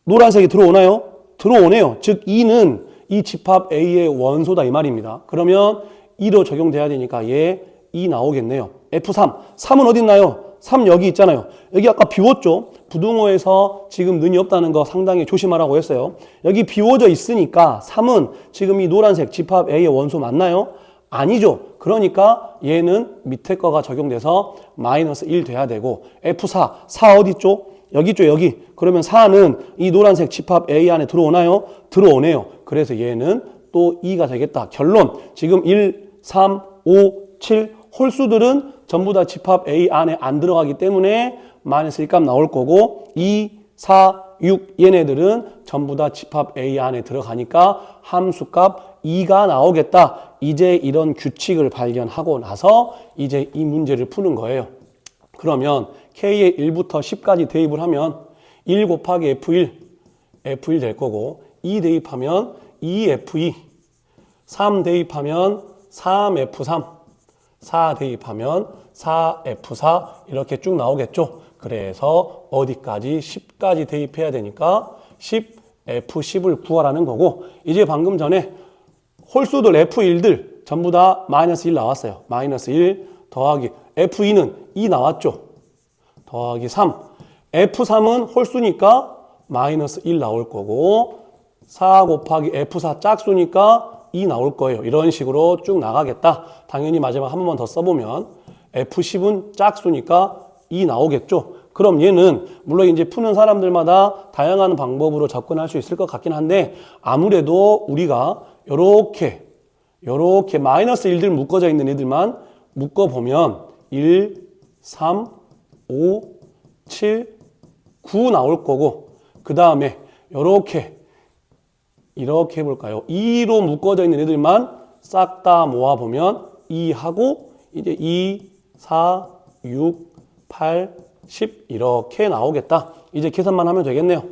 노란색이 들어오나요? 들어오네요. 즉 2는 이 집합 A의 원소다 이 말입니다. 그러면 2로 적용돼야 되니까 얘 2 나오겠네요. F3 3은 어디 있나요? 3 여기 있잖아요. 여기 아까 비웠죠. 부등호에서 지금 는이 없다는 거 상당히 조심하라고 했어요. 여기 비워져 있으니까 3은 지금 이 노란색 집합 A의 원소 맞나요? 아니죠. 그러니까 얘는 밑에 거가 적용돼서 마이너스 1 돼야 되고 F4, 4 어디 있죠? 여기 있죠, 여기. 그러면 4는 이 노란색 집합 A 안에 들어오나요? 들어오네요. 그래서 얘는 또 2가 되겠다. 결론, 지금 1, 3, 5, 7 홀수들은 전부 다 집합 A 안에 안 들어가기 때문에 마이너스 1값 나올 거고 2, 4, 6 얘네들은 전부 다 집합 A 안에 들어가니까 함수값 2가 나오겠다. 이제 이런 규칙을 발견하고 나서 이제 이 문제를 푸는 거예요. 그러면 K의 1부터 10까지 대입을 하면 1 곱하기 F1 될 거고 2 대입하면 2F2 3 대입하면 3F3 4 대입하면 4F4 이렇게 쭉 나오겠죠. 그래서 어디까지? 10까지 대입해야 되니까 10F10을 구하라는 거고 이제 방금 전에 홀수들 F1들 전부 다 마이너스 1 나왔어요. 마이너스 1 더하기 F2는 2 나왔죠. 더하기 3 F3은 홀수니까 마이너스 1 나올 거고 4 곱하기 F4 짝수니까 2 나올 거예요. 이런 식으로 쭉 나가겠다. 당연히 마지막 한 번만 더 써보면 F10은 짝수니까 2 나오겠죠. 그럼 얘는 물론 이제 푸는 사람들마다 다양한 방법으로 접근할 수 있을 것 같긴 한데 아무래도 우리가 요렇게 마이너스 1들 묶어져 있는 애들만 묶어보면 1, 3, 5, 7, 9 나올 거고 그 다음에 이렇게 해볼까요? 2로 묶어져 있는 애들만 싹 다 모아보면 2하고 이제 2, 4, 6, 8, 10 이렇게 나오겠다. 이제 계산만 하면 되겠네요.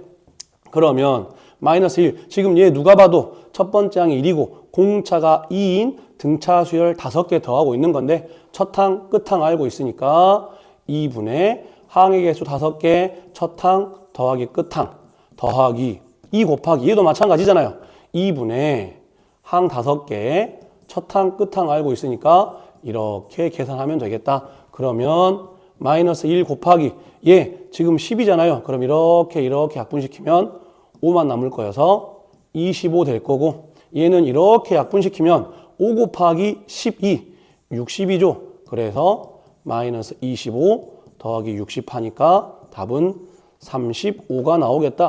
그러면 마이너스 1. 지금 얘 누가 봐도 첫 번째 항이 1이고 공차가 2인 등차 수열 5개 더하고 있는 건데 첫 항, 끝 항 알고 있으니까 2분의 항의 개수 5개, 첫 항 더하기 끝 항 더하기 2 곱하기 얘도 마찬가지잖아요. 2분의 항 5개, 첫 항, 끝 항 알고 있으니까 이렇게 계산하면 되겠다. 그러면 마이너스 1 곱하기 얘 지금 10이잖아요. 그럼 이렇게 약분시키면 5만 남을 거여서 25 될 거고 얘는 이렇게 약분시키면 5 곱하기 12, 60이죠. 그래서 마이너스 25 더하기 60 하니까 답은 35가 나오겠다.